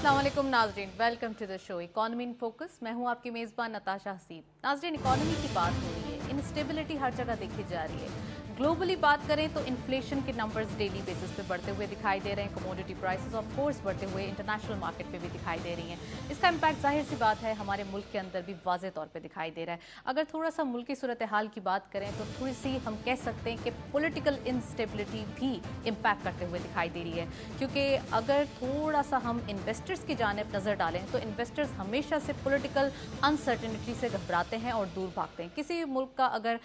अस्सलाम वालेकुम नाजरीन, welcome to the show economy in focus. मैं हूं आपकी मेज़बान नताशा हसीब। नाजरीन, इकोनॉमी की बात हो रही है, इनस्टेबिलिटी हर जगह देखी जा रही है। ग्लोबली बात करें तो इन्फ्लेशन के नंबर्स डेली बेसिस पे बढ़ते हुए दिखाई दे रहे हैं। कमोडिटी प्राइसेस ऑफ कोर्स बढ़ते हुए इंटरनेशनल मार्केट पे भी दिखाई दे रही हैं। इसका इम्पैक्ट जाहिर सी बात है हमारे मुल्क के अंदर भी वाज़े तौर पे दिखाई दे रहा है। अगर थोड़ा सा मुल्क की सूरत हाल की बात करें तो थोड़ी सी हम कह सकते हैं कि पॉलिटिकल इंस्टेबिलिटी भी इम्पैक्ट करते हुए दिखाई दे रही है, क्योंकि अगर थोड़ा सा हम इन्वेस्टर्स की जानिब नज़र डालें तो इन्वेस्टर्स हमेशा से पॉलिटिकल अनसर्टेनिटी से घबराते हैं और दूर भागते हैं। किसी मुल्क का अगर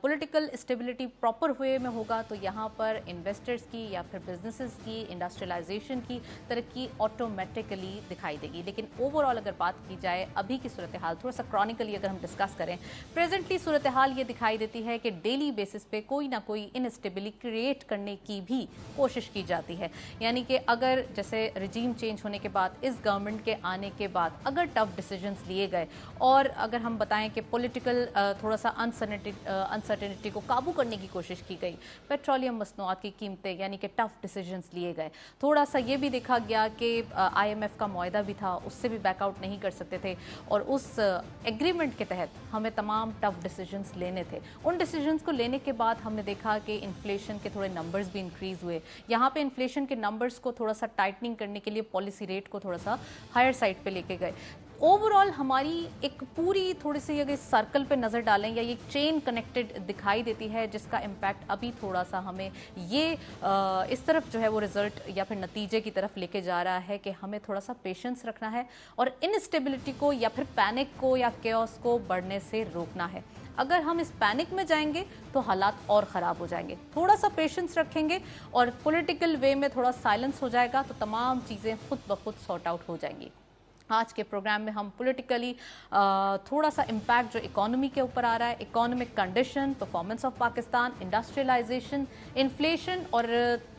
पॉलिटिकल स्टेबिलिटी प्रॉपर वे में होगा तो यहाँ पर इन्वेस्टर्स की या फिर बिजनेसेस की, इंडस्ट्रियलाइजेशन की तरक्की ऑटोमेटिकली दिखाई देगी। लेकिन ओवरऑल अगर बात की जाए अभी की सूरत हाल, थोड़ा सा क्रॉनिकली अगर हम डिस्कस करें, प्रेजेंटली सूरत हाल ये दिखाई देती है कि डेली बेसिस पे कोई ना कोई इनस्टेबिलिटी क्रिएट करने की भी कोशिश की जाती है। यानी कि अगर जैसे रिजीम चेंज होने के बाद, इस गवर्नमेंट के आने के बाद अगर टफ डिसीजंस लिए गए और अगर हम बताएं कि पॉलिटिकल थोड़ा सा अनसर्टेनिटी को काबू करने की कोशिश की गई, पेट्रोलियम मसनूआत की कीमतें यानी कि टफ डिसीजंस लिए गए, थोड़ा सा ये भी देखा गया कि IMF का मुआहदा भी था, उससे भी बैकआउट नहीं कर सकते थे और उस एग्रीमेंट के तहत हमें तमाम टफ डिसीजंस लेने थे। उन डिसीजंस को लेने के बाद हमने देखा कि इन्फ्लेशन के थोड़े नंबर्स भी इंक्रीज हुए। यहाँ पे इन्फ्लेशन के नंबर्स को थोड़ा सा टाइटनिंग करने के लिए पॉलिसी रेट को थोड़ा सा हायर साइड पे लेके गए। ओवरऑल हमारी एक पूरी थोड़ी सी अगर सर्कल पे नज़र डालें या ये चेन कनेक्टेड दिखाई देती है, जिसका इम्पैक्ट अभी थोड़ा सा हमें ये इस तरफ जो है वो रिजल्ट या फिर नतीजे की तरफ लेके जा रहा है कि हमें थोड़ा सा पेशेंस रखना है और इनस्टेबिलिटी को या फिर पैनिक को या केओस को बढ़ने से रोकना है। अगर हम इस पैनिक में जाएंगे तो हालात और ख़राब हो जाएंगे। थोड़ा सा पेशेंस रखेंगे और पॉलिटिकल वे में थोड़ा साइलेंस हो जाएगा तो तमाम चीज़ें खुद ब खुद सॉर्ट आउट हो जाएंगी। आज के प्रोग्राम में हम पॉलिटिकली थोड़ा सा इम्पैक्ट जो इकोनॉमी के ऊपर आ रहा है, economic condition, performance of Pakistan, industrialisation, inflation और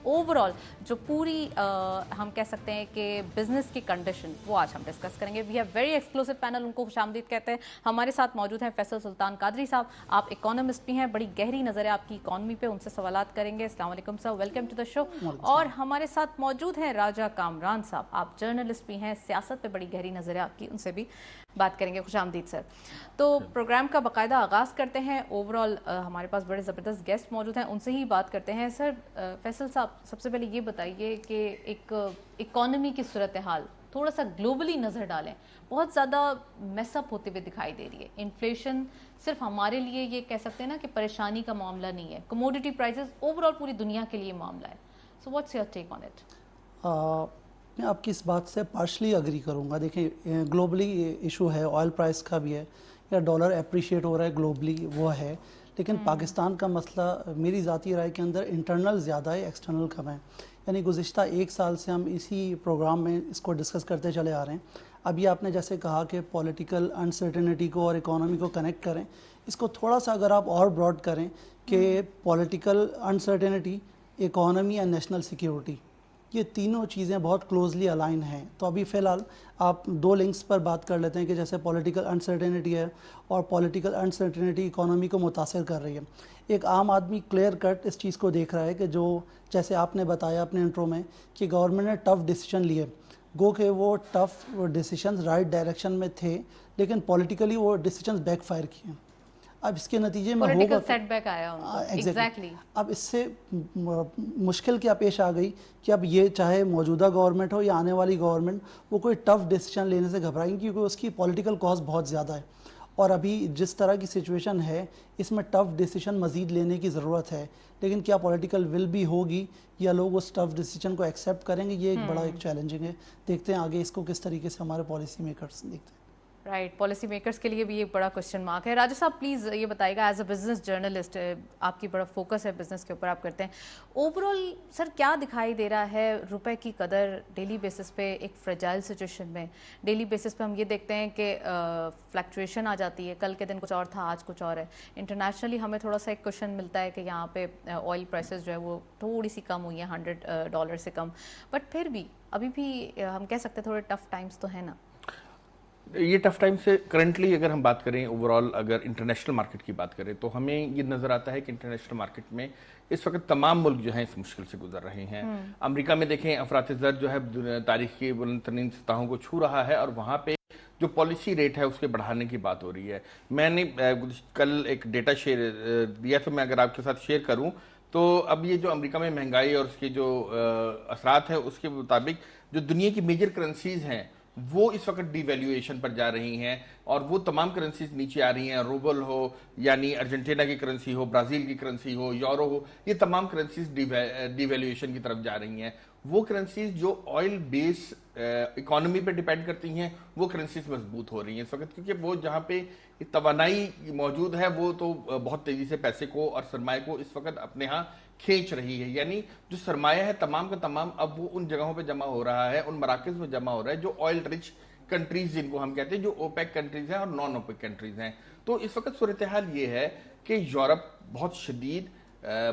ओवरऑल जो पूरी हम कह सकते हैं कि बिजनेस की कंडीशन, वो आज हम डिस्कस करेंगे। We have very exclusive panel, उनको खुशामदीद कहते हैं। हमारे साथ मौजूद हैं फैसल सुल्तान कादरी साहब, आप इकोनॉमिस्ट भी हैं, बड़ी गहरी नज़र है आपकी इकोनॉमी पे, उनसे सवालात करेंगे। अस्सलाम वालेकुम sir, welcome to the show. और हमारे साथ मौजूद हैं राजा कामरान साहब, आप जर्नलिस्ट भी हैं, सियासत पे बड़ी गहरी नज़र है आपकी, उनसे भी बात करेंगे। खुशामदीद सर। तो प्रोग्राम का बाकायदा आगाज़ करते हैं। ओवरऑल हमारे पास बड़े ज़बरदस्त गेस्ट मौजूद हैं, उनसे ही बात करते हैं। सर फैसल साहब, सबसे पहले ये बताइए कि एक इकोनॉमी की सूरत हाल थोड़ा सा ग्लोबली नज़र डालें, बहुत ज़्यादा मैसअप होते हुए दिखाई दे रही है। इन्फ्लेशन सिर्फ हमारे लिए ये कह सकते हैं ना कि परेशानी का मामला नहीं है, कमोडिटी प्राइसेस ओवरऑल पूरी दुनिया के लिए मामला है। So what's your take on it? मैं आपकी इस बात से पार्शली अग्री करूंगा। देखिए, ग्लोबली इशू है, ऑयल प्राइस का भी है या डॉलर अप्रिशिएट हो रहा है ग्लोबली, वो है। लेकिन पाकिस्तान का मसला मेरी ज़ाती राय के अंदर इंटरनल ज़्यादा है, एक्सटर्नल कम है। यानी गुज़िश्ता एक साल से हम इसी प्रोग्राम में इसको डिस्कस करते चले आ रहे हैं। अभी आपने जैसे कहा कि पॉलिटिकल अनसर्टेनिटी को और इकोनॉमी को कनेक्ट करें, इसको थोड़ा सा अगर आप और ब्रॉड करें कि political uncertainty, economy and national security, ये तीनों चीज़ें बहुत क्लोजली अलाइन हैं। तो अभी फ़िलहाल आप दो लिंक्स पर बात कर लेते हैं कि जैसे पॉलिटिकल अनसर्टेनिटी है और पॉलिटिकल अनसर्टेनिटी इकोनॉमी को मुतासर कर रही है। एक आम आदमी क्लियर कट इस चीज़ को देख रहा है कि जो जैसे आपने बताया अपने इंट्रो में कि गवर्नमेंट ने टफ़ डिसीजन लिए, गो के वो टफ़ डिसीजन राइट डायरेक्शन में थे, लेकिन पॉलिटिकली वो डिसीजन बैकफायर किए। अब इसके नतीजे में होगा सेटबैक आया उनको। एग्जैक्टली। अब इससे मुश्किल क्या पेश आ गई कि अब ये चाहे मौजूदा गवर्नमेंट हो या आने वाली गवर्नमेंट, वो कोई टफ़ डिसीजन लेने से घबराएंगी क्योंकि उसकी पॉलिटिकल कॉस्ट बहुत ज़्यादा है। और अभी जिस तरह की सिचुएशन है, इसमें टफ़ डिसीजन मज़ीद लेने की ज़रूरत है। लेकिन क्या पॉलिटिकल विल भी होगी या लोग उस टफ़ डिसीजन को एक्सेप्ट करेंगे, ये एक बड़ा एक चैलेंजिंग है। देखते हैं आगे इसको किस तरीके से हमारे पॉलिसी मेकर्स देखते हैं। राइट, पॉलिसी मेकर्स के लिए भी एक बड़ा क्वेश्चन मार्क है। राजा साहब प्लीज़ ये बताइएगा, एज अ बिजनेस जर्नलिस्ट आपकी बड़ा फोकस है बिजनेस के ऊपर, आप करते हैं। ओवरऑल सर क्या दिखाई दे रहा है रुपए की कदर डेली बेसिस पे एक फ्रेजाइल सिचुएशन में? डेली बेसिस पे हम ये देखते हैं कि फ्लक्चुएशन आ जाती है, कल के दिन कुछ और था, आज कुछ और है। इंटरनेशनली हमें थोड़ा सा एक क्वेश्चन मिलता है कि यहाँ पे ऑयल प्राइसेस जो है वो थोड़ी सी कम हुई है, $100 से कम, बट फिर भी अभी भी हम कह सकते हैं थोड़े टफ टाइम्स तो है ना? یہ ٹف ٹائم سے کرنٹلی اگر ہم بات کریں اوورال، اگر انٹرنیشنل مارکیٹ کی بات کریں تو ہمیں یہ نظر آتا ہے کہ انٹرنیشنل مارکیٹ میں اس وقت تمام ملک جو ہیں اس مشکل سے گزر رہے ہیں. امریکہ میں دیکھیں افراط زر جو ہے تاریخ کی بلند ترین سطحوں کو چھو رہا ہے، اور وہاں پہ جو پالیسی ریٹ ہے اس کے بڑھانے کی بات ہو رہی ہے. میں نے کل ایک ڈیٹا شیئر دیا تھا، میں اگر آپ کے ساتھ شیئر کروں تو اب یہ جو امریکہ میں مہنگائی اور اس کے جو اثرات ہیں اس کے مطابق جو دنیا کی میجر کرنسیز ہیں وہ اس وقت ڈی ویلیویشن پر جا رہی ہیں، اور وہ تمام کرنسیز نیچے آ رہی ہیں. روبل ہو یعنی ارجنٹینا کی کرنسی ہو، برازیل کی کرنسی ہو، یورو ہو، یہ تمام کرنسیز ڈی ویلیویشن کی طرف جا رہی ہیں. وہ کرنسیز جو آئل بیس اکانومی پہ ڈیپینڈ کرتی ہیں وہ کرنسیز مضبوط ہو رہی ہیں اس وقت، کیونکہ وہ جہاں پہ توانائی موجود ہے وہ تو بہت تیزی سے پیسے کو اور سرمایہ کو اس وقت اپنے ہاں کھینچ رہی ہے. یعنی جو سرمایہ ہے تمام کا تمام اب وہ ان جگہوں پہ جمع ہو رہا ہے، ان مراکز میں جمع ہو رہا ہے جو آئل رچ کنٹریز جن کو ہم کہتے ہیں، جو اوپیک کنٹریز ہیں اور نان اوپیک کنٹریز ہیں. تو اس وقت صورتحال یہ ہے کہ یورپ بہت شدید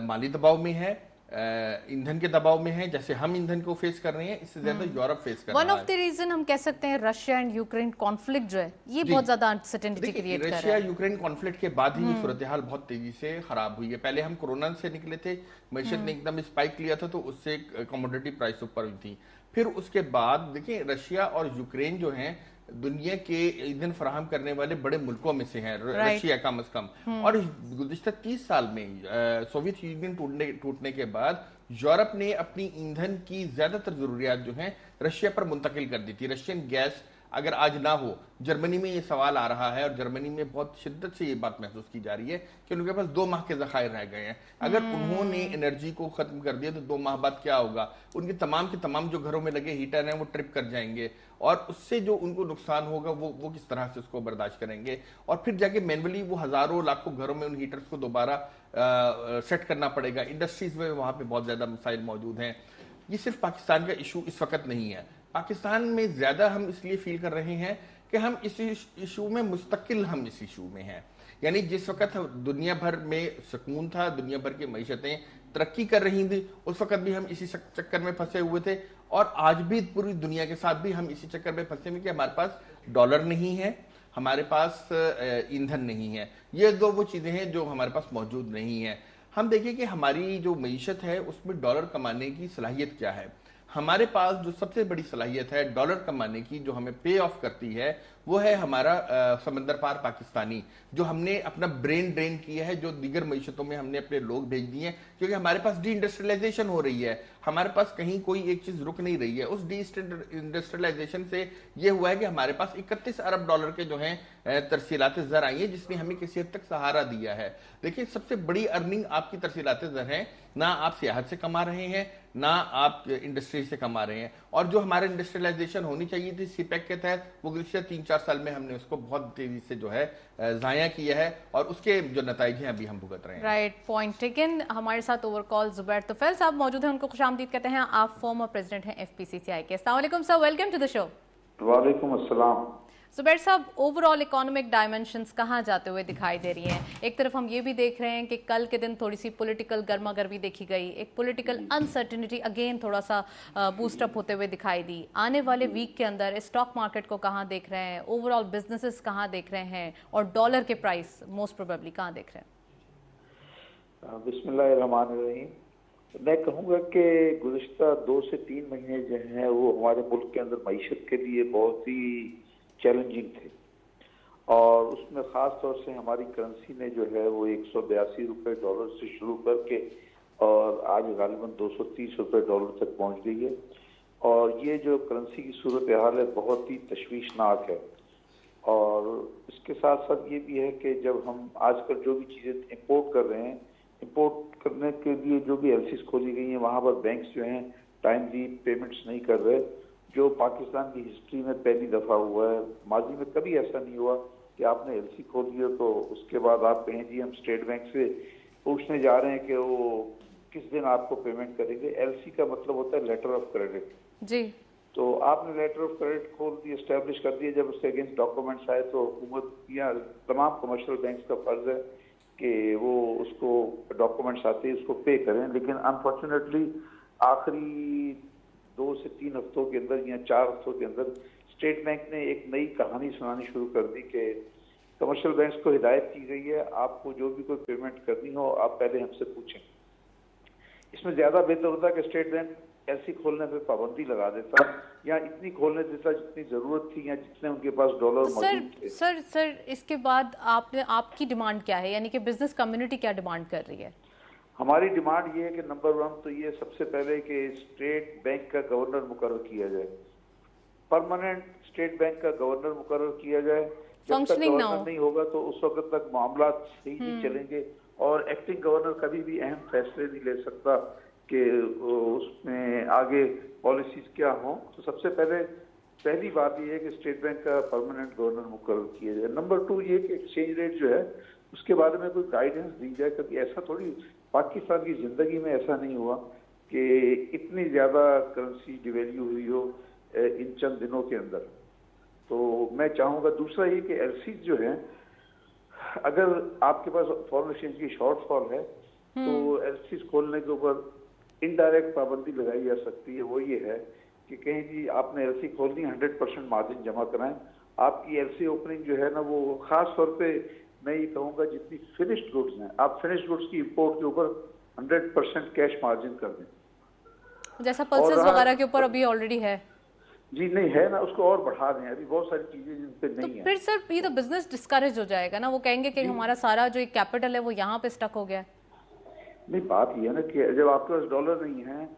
مالی دباؤ میں ہے، ایندھن کے دباؤ میں ہے. جیسے ہم ایندھن کو فیس کر رہے ہیں اس سے زیادہ یورپ فیس کر رہا ہے. ون آف دی ریزن ہم کہہ سکتے ہیں رشیا اینڈ یوکرین کانفلکٹ جو ہے یہ بہت زیادہ انسرٹینٹی کریٹ کر رہا ہے. رشیا یوکرین کانفلکٹ کے بعد ہی یہ صورتحال بہت تیزی سے خراب ہوئی ہے. پہلے ہم کورونا سے نکلے تھے، معیشت نے ایک دم اسپائک لیا تھا تو اس سے کموڈٹی پرائس اوپر ہوئی تھی. پھر اس کے بعد دیکھیں رشیا اور یوکرین جو ہیں دنیا کے ایندھن فراہم کرنے والے بڑے ملکوں میں سے ہیں، رشیا کم از کم. اور گزشتہ 30 سال میں سوویت یونین ٹوٹنے کے بعد یورپ نے اپنی ایندھن کی زیادہ تر ضروریات جو ہیں رشیا پر منتقل کر دی تھی. رشین گیس اگر آج نہ ہو، جرمنی میں یہ سوال آ رہا ہے اور جرمنی میں بہت شدت سے یہ بات محسوس کی جا رہی ہے کہ ان کے پاس 2 ماہ کے ذخائر رہ گئے ہیں. اگر انہوں نے انرجی کو ختم کر دیا تو 2 ماہ بعد کیا ہوگا؟ ان کے تمام جو گھروں میں لگے ہیٹر ہیں وہ ٹرپ کر جائیں گے، اور اس سے جو ان کو نقصان ہوگا وہ کس طرح سے اس کو برداشت کریں گے. اور پھر جا کے مینولی وہ ہزاروں لاکھوں گھروں میں ان ہیٹرز کو دوبارہ سیٹ کرنا پڑے گا. انڈسٹریز میں وہاں پہ بہت زیادہ مسائل موجود ہیں. یہ صرف پاکستان کا ایشو اس وقت نہیں ہے. پاکستان میں زیادہ ہم اس لیے فیل کر رہے ہیں کہ ہم اس ایشو میں مستقل ہم اس ایشو میں ہیں. یعنی جس وقت دنیا بھر میں سکون تھا، دنیا بھر کی معیشتیں ترقی کر رہی تھیں، اس وقت بھی ہم اسی چکر میں پھنسے ہوئے تھے. اور آج بھی پوری دنیا کے ساتھ بھی ہم اسی چکر میں پھنسے ہوئے کہ ہمارے پاس ڈالر نہیں ہے، ہمارے پاس ایندھن نہیں ہے. یہ وہ چیزیں ہیں جو ہمارے پاس موجود نہیں ہیں. ہم دیکھیں کہ ہماری جو معیشت ہے اس میں ڈالر کمانے کی صلاحیت کیا ہے. ہمارے پاس جو سب سے بڑی صلاحیت ہے ڈالر کمانے کی، جو ہمیں پے آف کرتی ہے، وہ ہے ہمارا سمندر پار پاکستانی، جو ہم نے اپنا برین ڈرین کیا ہے، جو دیگر معیشتوں میں ہم نے اپنے لوگ بھیج دیے ہیں، کیونکہ ہمارے پاس ڈی انڈسٹریلائزیشن ہو رہی ہے. ہمارے پاس کہیں کوئی ایک چیز رک نہیں رہی ہے. اس ڈی انڈسٹریلائزیشن سے یہ ہوا ہے کہ ہمارے پاس 31 ارب ڈالر کے جو ہیں ترسیلات زر آئی ہیں، جس نے ہمیں کسی حد تک سہارا دیا ہے. دیکھیں سب سے بڑی ارننگ آپ کی ترسیلات زر ہیں. نہ آپ سیاحت سے کما رہے ہیں، نہ آپ انڈسٹری سے کما رہے ہیں. اور جو ہمارے انڈسٹریلائزیشن ہونی چاہیے تھی سی پیک کے تحت، وہ گزشتہ 3-4 سال میں ہم نے اس کو بہت تیزی سے جو ہے ضائع کیا ہے، اور اس کے جو نتائج ہیں ابھی ہم بھگت رہے ہیں. Right point taken. ہمارے ساتھ اوور کال زبیر طفیل صاحب موجود ہیں، ان کو خوش آمدید کہتے ہیں. آپ فارمر پریزیڈنٹ ہیں FPCCI کے. السلام علیکم سر، ویلکم ٹو دا شو. وعلیکم السلام. زبیر صاحب، اوور آل اکانومک ڈائمنشنز کہاں جاتے ہوئے دکھائی دے رہی ہیں؟ ایک طرف ہم یہ بھی دیکھ رہے ہیں کہ کل کے دن تھوڑی سی پولیٹیکل گرما گرمی دیکھی گئی، ایک پولیٹیکل انسرٹنٹی اگین تھوڑا سا بوسٹ اپ ہوتے ہوئے دکھائی دی. آنے والے ویک کے اندر اسٹاک مارکیٹ کو کہاں دیکھ رہے ہیں؟ اوور آل بزنسز کہاں دیکھ رہے ہیں؟ اور ڈالر کے پرائس موسٹ پروبیبلی کہاں دیکھ رہے ہیں؟ بسم اللہ الرحمن الرحیم. میں کہوں گا کہ گزشتہ 2 سے 3 مہینے جو ہیں وہ ہمارے ملک کے اندر معیشت کے لیے بہت ہی چیلنجنگ تھے، اور اس میں خاص طور سے ہماری کرنسی نے جو ہے وہ 182 روپے ڈالر سے شروع کر کے اور آج غالباً 230 روپے ڈالر تک پہنچ گئی ہے. اور یہ جو کرنسی کی صورتحال ہے بہت ہی تشویشناک ہے. اور اس کے ساتھ ساتھ یہ بھی ہے کہ جب ہم آج کل جو بھی چیزیں امپورٹ کر رہے ہیں، امپورٹ کرنے کے لیے جو بھی ایل سیز کھولی گئی ہیں وہاں پر بینکس جو ہیں ٹائملی پیمنٹس نہیں کر رہے، جو پاکستان کی ہسٹری میں پہلی دفعہ ہوا ہے. ماضی میں کبھی ایسا نہیں ہوا کہ آپ نے ایل سی کھولی ہو تو اس کے بعد آپ کہیں جی ہم اسٹیٹ بینک سے پوچھنے جا رہے ہیں کہ وہ کس دن آپ کو پیمنٹ کریں گے. ایل سی کا مطلب ہوتا ہے لیٹر آف کریڈٹ. جی. تو آپ نے لیٹر آف کریڈٹ کھول دی، اسٹیبلش کر دیا. جب اس کے اگینسٹ ڈاکومنٹس آئے تو حکومت یا تمام کمرشل بینکس کا فرض ہے کہ وہ اس کو ڈاکومنٹس آتے ہیں اس کو پے کریں. لیکن انفارچونیٹلی آخری 2 سے 3 ہفتوں کے اندر یا 4 ہفتوں کے اندر स्टेट बैंक ने एक नई कहानी सुनानी शुरू कर दी कि कमर्शियल बैंक्स को हिदायत की गई है, आपको जो भी कोई पेमेंट करनी हो आप पहले हमसे पूछें। इसमें ज्यादा बेहतर होता कि स्टेट बैंक एलसी खोलने पे पाबंदी लगा देता, या इतनी खोलने देता जितनी जरूरत थी या जितने उनके पास डॉलर मौजूद थे। सर इसके बाद आपकी डिमांड क्या है, यानी कि बिजनेस कम्युनिटी क्या डिमांड कर रही है? हमारी डिमांड ये है कि नंबर 1 तो ये सबसे पहले कि स्टेट बैंक का गवर्नर मुकर्रर किया जाए, परमानेंट स्टेट बैंक का गवर्नर मुकर्रर किया जाए। जब तक गवर्नर नहीं होगा तो उस वक्त तक मामला सही नहीं चलेंगे, और एक्टिंग गवर्नर कभी भी अहम फैसले नहीं ले सकता कि उसमें आगे पॉलिसीज क्या हो। तो सबसे पहली बात ये है कि स्टेट बैंक का परमानेंट गवर्नर मुकर्रर किया जाए। नंबर 2 ये कि एक्सचेंज रेट जो है उसके बारे में कोई गाइडेंस दी जाए, क्योंकि ऐसा थोड़ी पाकिस्तान की जिंदगी में ऐसा नहीं हुआ कि इतनी ज्यादा करेंसी डिवैल्यू हुई हो इन चंद दिनों के अंदर। तो मैं चाहूंगा दूसरा ये कि एलसी जो है, अगर आपके पास फॉरेन एक्सचेंज की शॉर्टफॉल है तो एलसी खोलने के ऊपर इनडायरेक्ट पाबंदी लगाई जा सकती है। वो ये है कि कहीं जी आपने एलसी खोलनी 100% मार्जिन जमा कराएं। आपकी एलसी ओपनिंग जो है ना, वो खास तौर पे मैं ये कहूँगा जितनी फिनिश्ड गुड्स हैं, आप फिनिश्ड गुड्स की इंपोर्ट के ऊपर 100% कैश मार्जिन कर दें, जैसा पल्सेस वगैरह के ऊपर अभी ऑलरेडी है। जी नहीं है ना, उसको और बढ़ा दें। अभी बहुत सारी चीजें जिन पे नहीं है। फिर सर ये तो बिजनेस डिस्करेज हो जाएगा ना, वो कहेंगे कि हमारा सारा जो एक कैपिटल है वो यहाँ पे स्टक हो गया है। नहीं, बात ये है ना कि जब आपके पास डॉलर नहीं है,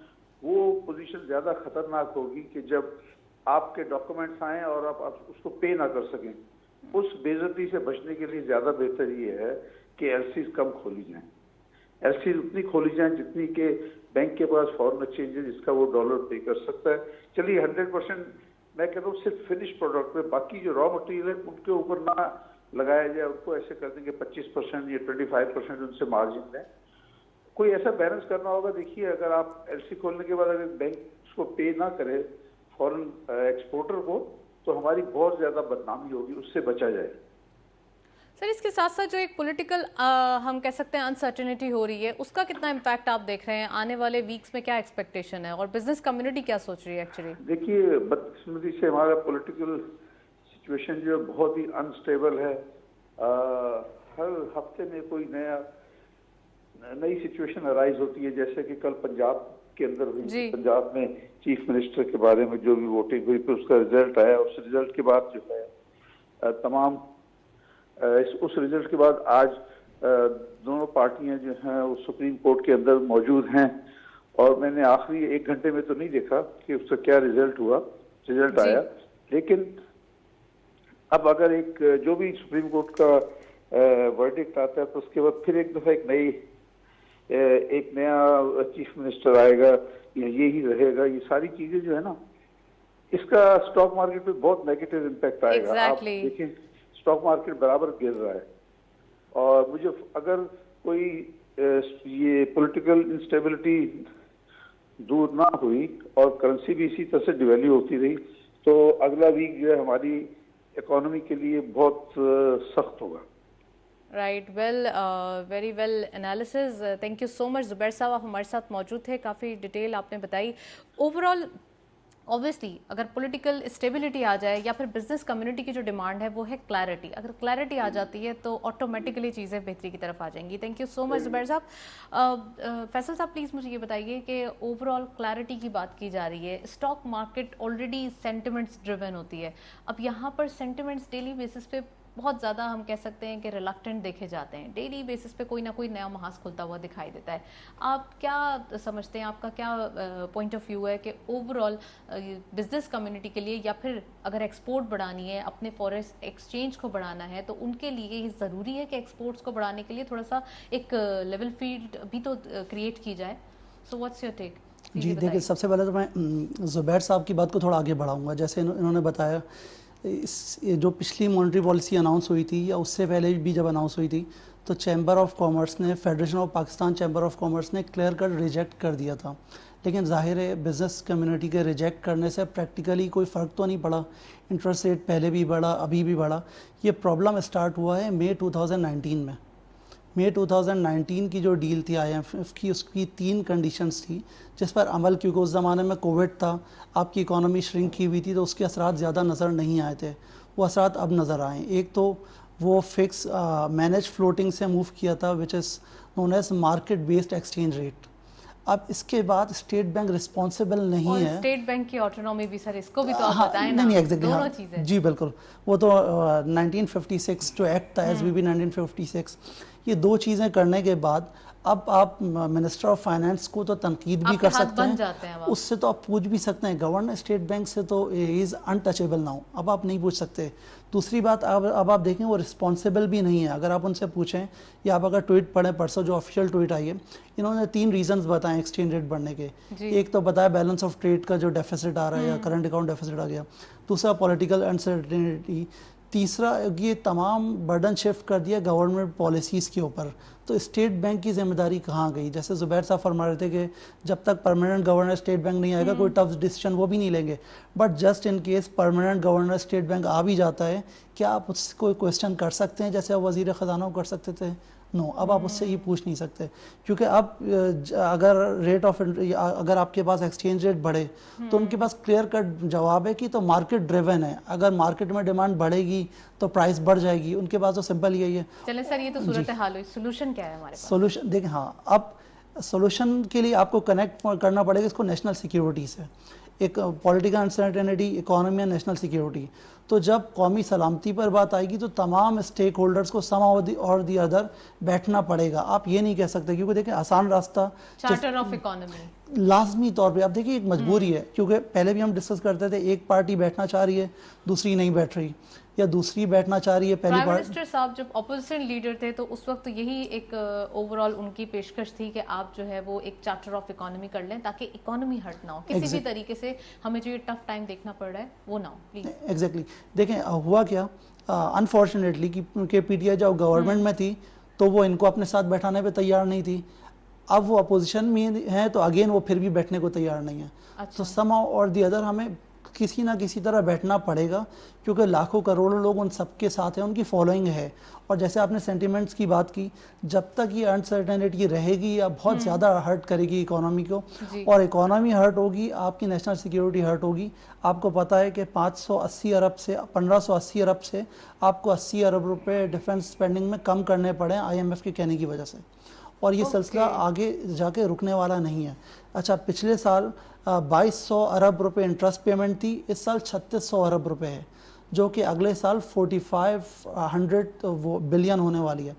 वो पोजीशन ज्यादा खतरनाक होगी कि जब आपके डॉक्यूमेंट्स आए और आप उसको पे ना कर सकें। उस बेइज्जती से बचने के लिए ज्यादा बेहतर ये है कि एलसीज कम खोली जाएं। एलसीज उतनी खोली जाएं जितनी के बैंक के पास फॉरेन एक्सचेंज है जिसका वो डॉलर पे कर सकता है। चलिए 100% मैं कहता हूँ सिर्फ फिनिश प्रोडक्ट पे, बाकी जो रॉ मटेरियल है उनके ऊपर ना लगाया जाए, उनको ऐसे कर देंगे 25% या 25% उनसे मार्जिन दें। कोई ऐसा बैलेंस करना होगा। देखिए, अगर आप एलसी खोलने के बाद अगर बैंक उसको पे ना करे फॉरेन एक्सपोर्टर को, तो हमारी बहुत ज्यादा बदनामी होगी, उससे बचा जाए। सर इसके साथ साथ जो एक पॉलिटिकल हम कह सकते हैं अनसर्टेनिटी हो रही है, उसका कितना इम्पैक्ट आप देख रहे हैं? आने वाले वीक्स में क्या एक्सपेक्टेशन है और बिजनेस कम्युनिटी क्या सोच रही है एक्चुअली? देखिए, बदकिस्मती से हमारा पॉलिटिकल सिचुएशन जो है बहुत ही अनस्टेबल है। हर हफ्ते में कोई नई सिचुएशन अराइज होती है, जैसे कि कल पंजाब के अंदर हुई। पंजाब में चीफ मिनिस्टर के बारे में जो भी वोटिंग हुई, फिर उसका रिजल्ट आया। उस रिजल्ट के बाद जो है तमाम उस रिजल्ट के बाद आज दोनों पार्टियां जो हैं वो सुप्रीम कोर्ट के अंदर मौजूद हैं, और मैंने आखिरी 1 घंटे में तो नहीं देखा कि उसका क्या रिजल्ट आया। लेकिन अब अगर एक जो भी सुप्रीम कोर्ट का वर्डिक्ट आता है तो उसके बाद फिर एक दफा एक नया चीफ मिनिस्टर आएगा या यही रहेगा, ये सारी चीजें जो है ना, इसका स्टॉक मार्केट पे बहुत नेगेटिव इम्पैक्ट आएगा। आप देखिए स्टॉक मार्केट बराबर गिर रहा है, और मुझे अगर कोई ये पॉलिटिकल इंस्टेबिलिटी दूर ना हुई और करेंसी भी इसी तरह से डिवैल्यू होती रही, तो अगला वीक जो है हमारी इकोनॉमी के लिए बहुत सख्त होगा। Right, very well analysis. Thank you so much. Zubair साहब आप हमारे साथ मौजूद थे, काफ़ी डिटेल आपने बताई। ओवरऑल ऑब्वियसली अगर पॉलिटिकल स्टेबिलिटी आ जाए या फिर बिजनेस कम्युनिटी की जो डिमांड है वो है क्लैरिटी, अगर क्लैरिटी आ जाती है तो ऑटोमेटिकली चीज़ें बेहतरी की तरफ आ जाएंगी। Thank you so much Zubair साहब। फैसल साहब प्लीज़ मुझे ये बताइए कि ओवरऑल क्लैरिटी की बात की जा रही है, stock market already sentiments driven होती है, अब यहाँ पर सेंटिमेंट्स डेली बेसिस पे बहुत ज़्यादा हम कह सकते हैं कि रिलक्टेंट देखे जाते हैं, डेली बेसिस पे कोई ना कोई नया महाज खुलता हुआ दिखाई देता है। आप क्या समझते हैं, आपका क्या पॉइंट ऑफ व्यू है कि ओवरऑल बिजनेस कम्युनिटी के लिए, या फिर अगर एक्सपोर्ट बढ़ानी है, अपने फॉरेन एक्सचेंज को बढ़ाना है, तो उनके लिए ये ज़रूरी है कि एक्सपोर्ट्स को बढ़ाने के लिए थोड़ा सा एक लेवल फील्ड भी तो क्रिएट की जाए? So what's your take? जी देखिए, सबसे पहले तो मैं जुबैर साहब की बात को थोड़ा आगे बढ़ाऊँगा। जैसे इन्होंने बताया, जो पिछली मॉनेटरी पॉलिसी अनाउंस हुई थी या उससे पहले भी जब अनाउंस हुई थी, तो चैम्बर ऑफ कॉमर्स ने, federation of Pakistan chamber of commerce ने क्लियर कट रिजेक्ट कर दिया था। लेकिन जाहिर है बिज़नेस कम्युनिटी के रिजेक्ट करने से प्रैक्टिकली कोई फ़र्क तो नहीं पड़ा, इंटरेस्ट रेट पहले भी बढ़ा, अभी भी बढ़ा। ये प्रॉब्लम स्टार्ट हुआ है मई 2019 में। मई 2019 की जो डील थी IMF की, उसकी 3 कंडीशंस थी जिस पर अमल, क्योंकि उस ज़माने में कोविड था, आपकी इकोनॉमी श्रिंक की हुई थी, तो उसके असरात ज़्यादा नज़र नहीं आए थे। वो असरात अब नज़र आए। एक तो वो फिक्स मैनेज फ्लोटिंग से मूव किया था, which is known as market based exchange rate. अब इसके बाद स्टेट बैंक रिस्पॉन्सिबल नहीं और है। स्टेट बैंक की ऑटोनॉमी भी सर, इसको भी तो आप हाँ, बताएं ना। नहीं एग्जैक्टली, दोनों हाँ चीजें। जी बिल्कुल, वो तो 1956 जो एक्ट था SBB 1956, ये 2 चीज़ें करने के बाद अब आप मिनिस्टर ऑफ फाइनेंस को तो तनकीद भी आपके कर हाथ सकते बन हैं, जाते हैं अब। उससे तो आप पूछ भी सकते हैं। गवर्नर स्टेट बैंक से तो इज़ अनटचेबल नाउ, अब आप नहीं पूछ सकते। दूसरी बात, अब आप देखें वो रिस्पॉन्सिबल भी नहीं है। अगर आप उनसे पूछें या आप अगर ट्वीट पढ़ें, परसों जो ऑफिशियल ट्वीट आई है, इन्होंने 3 रीजंस बताए एक्सचेंज रेट बढ़ने के। एक तो बताया बैलेंस ऑफ ट्रेड का जो डेफिसिट आ रहा है या करंट अकाउंट डेफिसिट आ गया, दूसरा पॉलिटिकल अनसर्टेनिटी, तीसरा ये तमाम बर्डन शिफ्ट कर दिया गवर्नमेंट पॉलिसीज़ के ऊपर। तो स्टेट बैंक की जिम्मेदारी कहाँ गई? जैसे जुबैर साहब फरमा रहे थे कि जब तक परमानेंट गवर्नर स्टेट बैंक नहीं आएगा कोई टफ डिसीजन वो भी नहीं लेंगे, but just in case permanent governor State Bank आ भी जाता है, क्या आप उससे कोई क्वेश्चन कर सकते हैं जैसे आप वज़ीर ख़जाना को कर सकते थे? नो, अब आप उससे ये पूछ नहीं सकते, क्योंकि अब अगर रेट ऑफ अगर आपके पास एक्सचेंज रेट बढ़े तो उनके पास क्लियर कट जवाब है कि तो मार्केट ड्रिवन है, अगर मार्केट में डिमांड बढ़ेगी तो प्राइस बढ़ जाएगी। उनके पास तो सिंपल यही है। चलें सर, ये तो सूरत हाल हुई, सोल्यूशन क्या है हमारे पास? सोल्यूशन देखें, हाँ, अब सोल्यूशन के लिए आपको कनेक्ट करना पड़ेगा इसको नेशनल सिक्योरिटी से। एक पॉलिटिकल अनसर्टेनिटी, इकोनॉमी और नेशनल सिक्योरिटी। तो जब कौमी सलामती पर बात आएगी तो तमाम स्टेक होल्डर्स को सम और दी अदर बैठना पड़ेगा। आप ये नहीं कह सकते, क्योंकि देखिए आसान रास्ता चार्टर ऑफ इकोनॉमी लाजमी तौर पे, आप देखिए एक मजबूरी है, क्योंकि पहले भी हम डिस्कस करते थे, एक पार्टी बैठना चाह रही है दूसरी नहीं बैठ रही, या दूसरी बैठना चाह रही है पहली प्राइम पार्टी। मिनिस्टर साहब जब अपोजिशन लीडर थे तो उस वक्त यही एक ओवरऑल उनकी पेशकश थी कि आप जो है वो एक चार्टर ऑफ इकोनॉमी कर लें ताकि इकोनॉमी हर्ट ना हो, किसी भी तरीके से हमें जो ये टफ टाइम देखना पड़ रहा है वो ना हो, प्लीज। एग्जैक्टली देखें हुआ क्या, अनफॉर्चुनेटली कि PTI जब गवर्नमेंट में थी तो वो इनको अपने साथ बैठाने पे तैयार नहीं थी। अब वो अपोजिशन में है तो अगेन वो फिर भी बैठने को तैयार नहीं है। अच्छा। तो सम और दी अदर हमें किसी ना किसी तरह बैठना पड़ेगा, क्योंकि लाखों करोड़ों लोग उन सबके साथ हैं, उनकी फॉलोइंग है। और जैसे आपने सेंटिमेंट्स की बात की, जब तक ये अनसर्टेनिटी रहेगी या बहुत ज़्यादा हर्ट करेगी इकोनॉमी को, और इकोनॉमी हर्ट होगी, आपकी नेशनल सिक्योरिटी हर्ट होगी। आपको पता है कि 580 अरब से 1580 अरब से आपको 80 अरब रुपए डिफेंस स्पेंडिंग में कम करने पड़े IMF के कहने की वजह से, और ये सिलसिला आगे जाके रुकने वाला नहीं है। अच्छा, पिछले साल 2200 अरब रुपए इंटरेस्ट पेमेंट थी, इस साल 3600 अरब रुपए है, जो कि अगले साल 4500 बिलियन होने वाली है।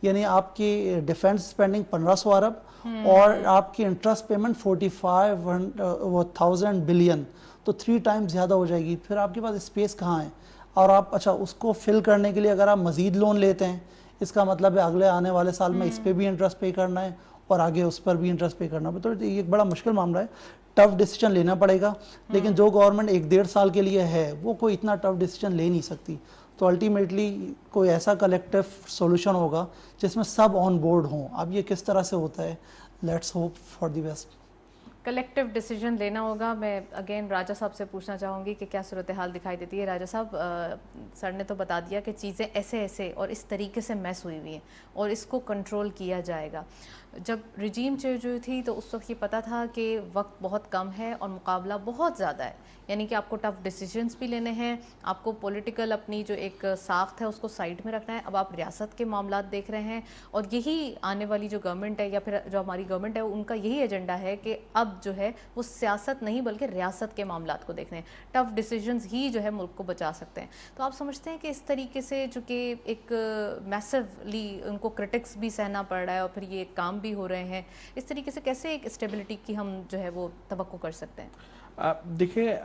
यानी आपकी डिफेंस स्पेंडिंग 1500 अरब और आपकी इंटरेस्ट पेमेंट 45,000 बिलियन, तो 3 टाइम्स ज़्यादा हो जाएगी। फिर आपके पास स्पेस कहाँ है? और आप अच्छा उसको फिल करने के लिए अगर आप मज़ीद लोन लेते हैं, इसका मतलब है अगले आने वाले साल में इस पर भी इंटरेस्ट पे करना है और आगे उस पर भी इंटरेस्ट पे करना है। तो ये एक बड़ा मुश्किल मामला है, टफ डिसीजन लेना पड़ेगा। लेकिन जो गवर्नमेंट 1-1.5 साल के लिए है वो कोई इतना टफ डिसीजन ले नहीं सकती। तो अल्टीमेटली कोई ऐसा कलेक्टिव सॉल्यूशन होगा जिसमें सब ऑन बोर्ड हों। अब ये किस तरह से होता है, let's hope for the best. Collective decision लेना होगा। मैं अगेन राजा साहब से पूछना चाहूँगी कि क्या सूरत हाल दिखाई देती है। राजा साहब, सर ने तो बता दिया कि चीज़ें ऐसे और इस तरीके से मैस हुई हुई हैं और इसको कंट्रोल किया जाएगा। जब रिजीम चेंज हुई थी तो उस वक्त ये पता था कि वक्त बहुत कम है और मुकाबला बहुत ज़्यादा है, यानी कि आपको टफ डिसीजंस भी लेने हैं, आपको पॉलिटिकल अपनी जो एक साख्त है उसको साइड में रखना है। अब आप रियासत के मामलात देख रहे हैं और यही आने वाली जो गवर्नमेंट है या फिर जो हमारी गवर्नमेंट है उनका यही एजेंडा है कि अब जो है वो सियासत नहीं बल्कि रियासत के मामलात को देखने हैं। टफ डिसीजंस ही जो है मुल्क को बचा सकते हैं। तो आप समझते हैं कि इस तरीके से जो कि एक मैसिवली उनको क्रिटिक्स भी सहना पड़ रहा है और फिर ये काम भी हो रहे हैं, इस तरीके से कैसे एक स्टेबिलिटी की हम जो है वो तवक्को कर सकते हैं? देखिए,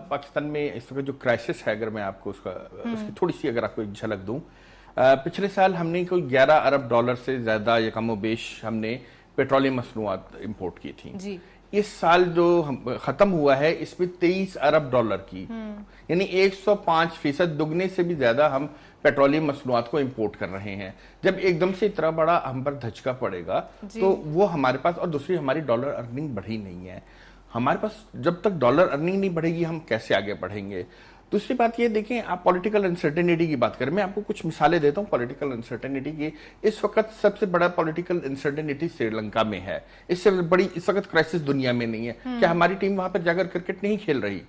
पाकिस्तान में इस वक्त जो क्राइसिस है, अगर मैं आपको उसकी थोड़ी सी अगर आपको एक झलक दूं, पिछले साल हमने कोई 11 अरब डॉलर से ज़्यादा या कम बेश हमने पेट्रोलियम मसनूआत इंपोर्ट की थी जी। इस साल जो ख़त्म हुआ है इसमें 23 अरब डॉलर की, यानी 105% दुगने से भी ज़्यादा हम पेट्रोलियम मसनूआत को इंपोर्ट कर रहे हैं। जब एकदम से इतना बड़ा हम पर धचका पड़ेगा तो वो हमारे पास, और दूसरी हमारी डॉलर अर्निंग बढ़ी नहीं है। हमारे पास जब तक डॉलर अर्निंग नहीं बढ़ेगी हम कैसे आगे बढ़ेंगे? दूसरी बात ये देखें, आप पॉलिटिकल अनसर्टेनिटी की बात करें, मैं आपको कुछ मिसालें देता हूं पॉलिटिकल अनसर्टेनिटी की। इस वक्त सबसे बड़ा पॉलिटिकल अनसर्टेनिटी श्रीलंका में है, इससे बड़ी इस वक्त क्राइसिस दुनिया में नहीं है। क्या हमारी टीम वहां पर जाकर क्रिकेट नहीं खेल रही?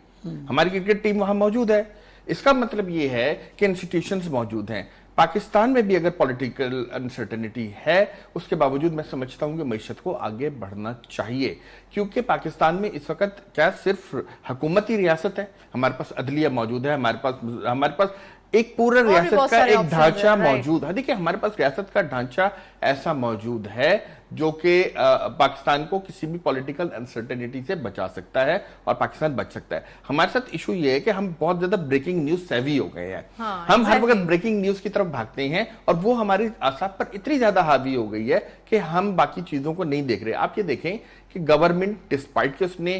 हमारी क्रिकेट टीम वहां मौजूद है। इसका मतलब ये है कि इंस्टीट्यूशंस मौजूद हैं। पाकिस्तान में भी अगर पॉलिटिकल अनसर्टेनिटी है, उसके बावजूद मैं समझता हूं कि मईशत को आगे बढ़ना चाहिए, क्योंकि पाकिस्तान में इस वक्त क्या सिर्फ हुकूमती रियासत है, हमारे पास अदलिया मौजूद है, हमारे पास एक पूरा रियासत का एक ढांचा मौजूद है। देखिए, हमारे पास रियासत का ढांचा ऐसा मौजूद है जो कि पाकिस्तान को किसी भी पॉलिटिकल अनसर्टेनिटी से बचा सकता है और पाकिस्तान बच सकता है। हमारे साथ इशू ये है कि हम बहुत ज्यादा ब्रेकिंग न्यूज सेवी हो गए हैं। हम हर वक्त ब्रेकिंग न्यूज की तरफ भागते हैं और वो हमारी आसाब पर इतनी ज्यादा हावी हो गई है कि हम बाकी चीजों को नहीं देख रहे। आप ये देखें कि गवर्नमेंट डिस्पाइट के उसने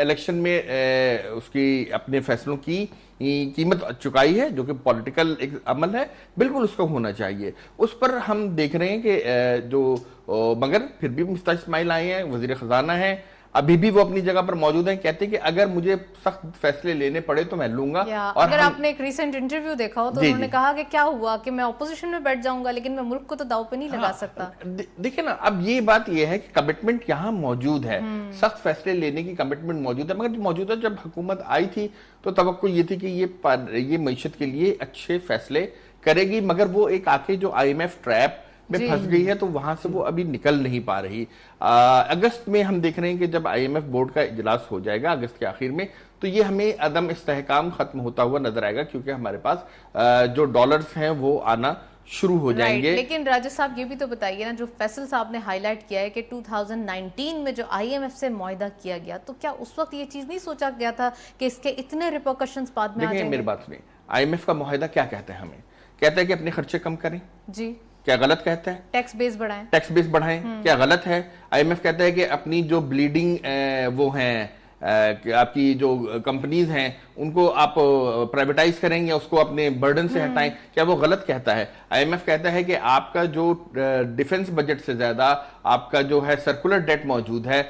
इलेक्शन में उसकी अपने फैसलों की कीमत चुकाई है, जो कि पॉलिटिकल एक अमल है, बिल्कुल उसको होना चाहिए। उस पर हम देख रहे हैं कि मगर फिर भी मुफ्ता इस्माइल आए हैं, वजीर खजाना है, अभी भी वो अपनी जगह पर मौजूद हैं, कहते हैं कि अगर मुझे सख्त फैसले लेने पड़े तो मैं लूंगा। और अगर आपने एक रीसेंट इंटरव्यू देखा हो तो उन्होंने कहा कि क्या हुआ कि मैं ऑपोजिशन में बैठ जाऊंगा लेकिन मैं मुल्क को तो दांव पे नहीं लगा सकता। देखिए ना, अब ये बात ये है कि कमिटमेंट यहाँ मौजूद है, सख्त फैसले लेने की कमिटमेंट मौजूद है, मगर मौजूदा जब हुकूमत आई थी तो तवक्को ये थी कि ये मईशत के लिए अच्छे फैसले करेगी, मगर वो एक आके जो IMF ट्रैप में फंस गई है, तो वहां से वो अभी निकल नहीं पा रही। अगस्त में हम देख रहे हैं कि जब IMF बोर्ड का इजलास हो जाएगा अगस्त के आखिर में, तो ये हमें अदम इस्तेहकाम खत्म होता हुआ नजर आएगा, क्योंकि हमारे पास जो डॉलर्स हैं वो आना शुरू हो जाएंगे। लेकिन राजा साहब ये भी तो बताइए ना, जो फैसल साहब ने हाईलाइट किया है कि 2019 में जो IMF से मुआहिदा किया गया, तो क्या उस वक्त ये चीज नहीं सोचा गया था कि इसके इतने रिपोर्कशंस बाद में आ जाएंगे? मेरी बात सुनिए, IMF का मुआहिदा क्या कहता है? हमें कहता है कि अपने खर्चे कम करें जी, क्या गलत कहता है? टैक्स बेस बढ़ाएं, क्या गलत है? IMF कहता है कि अपनी जो ब्लीडिंग वो हैं आपकी जो कंपनीज हैं उनको आप प्राइवेटाइज करेंगे, उसको अपने बर्डन से हटाएं, क्या वो गलत कहता है? IMF कहता है कि आपका जो डिफेंस बजट से ज्यादा आपका जो है सर्कुलर डेट मौजूद है,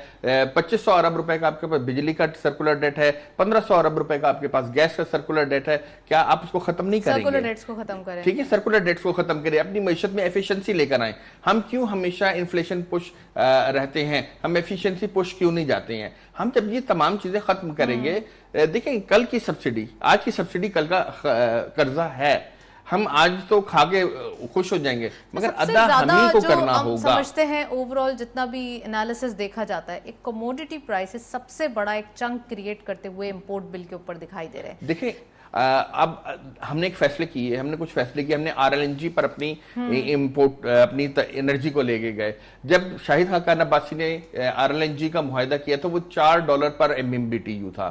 2500 अरब रुपए का आपके पास बिजली का सर्कुलर डेट है, 1500 अरब रुपए का आपके पास गैस का सर्कुलर डेट है, क्या आप उसको खत्म नहीं करेंगे? सर्कुलर डेट्स को खत्म करें, ठीक है, सर्कुलर डेट्स को खत्म करें, अपनी मईशत में एफिशिएंसी लेकर आए। हम क्यों हमेशा इन्फ्लेशन पुश रहते हैं, हम एफिशिएंसी पुश क्यों नहीं जाते हैं? हम जब ये तमाम चीजें खत्म करेंगे, देखिए कल की सब्सिडी, आज की सब्सिडी कल का कर्जा है, हम आज तो खा के खुश हो जाएंगे, मगर अदा हमें को करना होगा। समझते हैं ओवरऑल जितना भी एनालिसिस देखा जाता है, एक कमोडिटी प्राइसेस सबसे बड़ा एक चंक क्रिएट करते हुए इंपोर्ट बिल के ऊपर दिखाई दे रहे हैं। देखिए अब हमने एक फैसले किए, हमने कुछ फैसले किए, हमने RLNG पर अपनी इंपोर्ट अपनी एनर्जी को लेके गए। जब शाहिद खान अब्बासी ने RLNG का मुआहिदा किया तो वो $4 पर MMBTU था,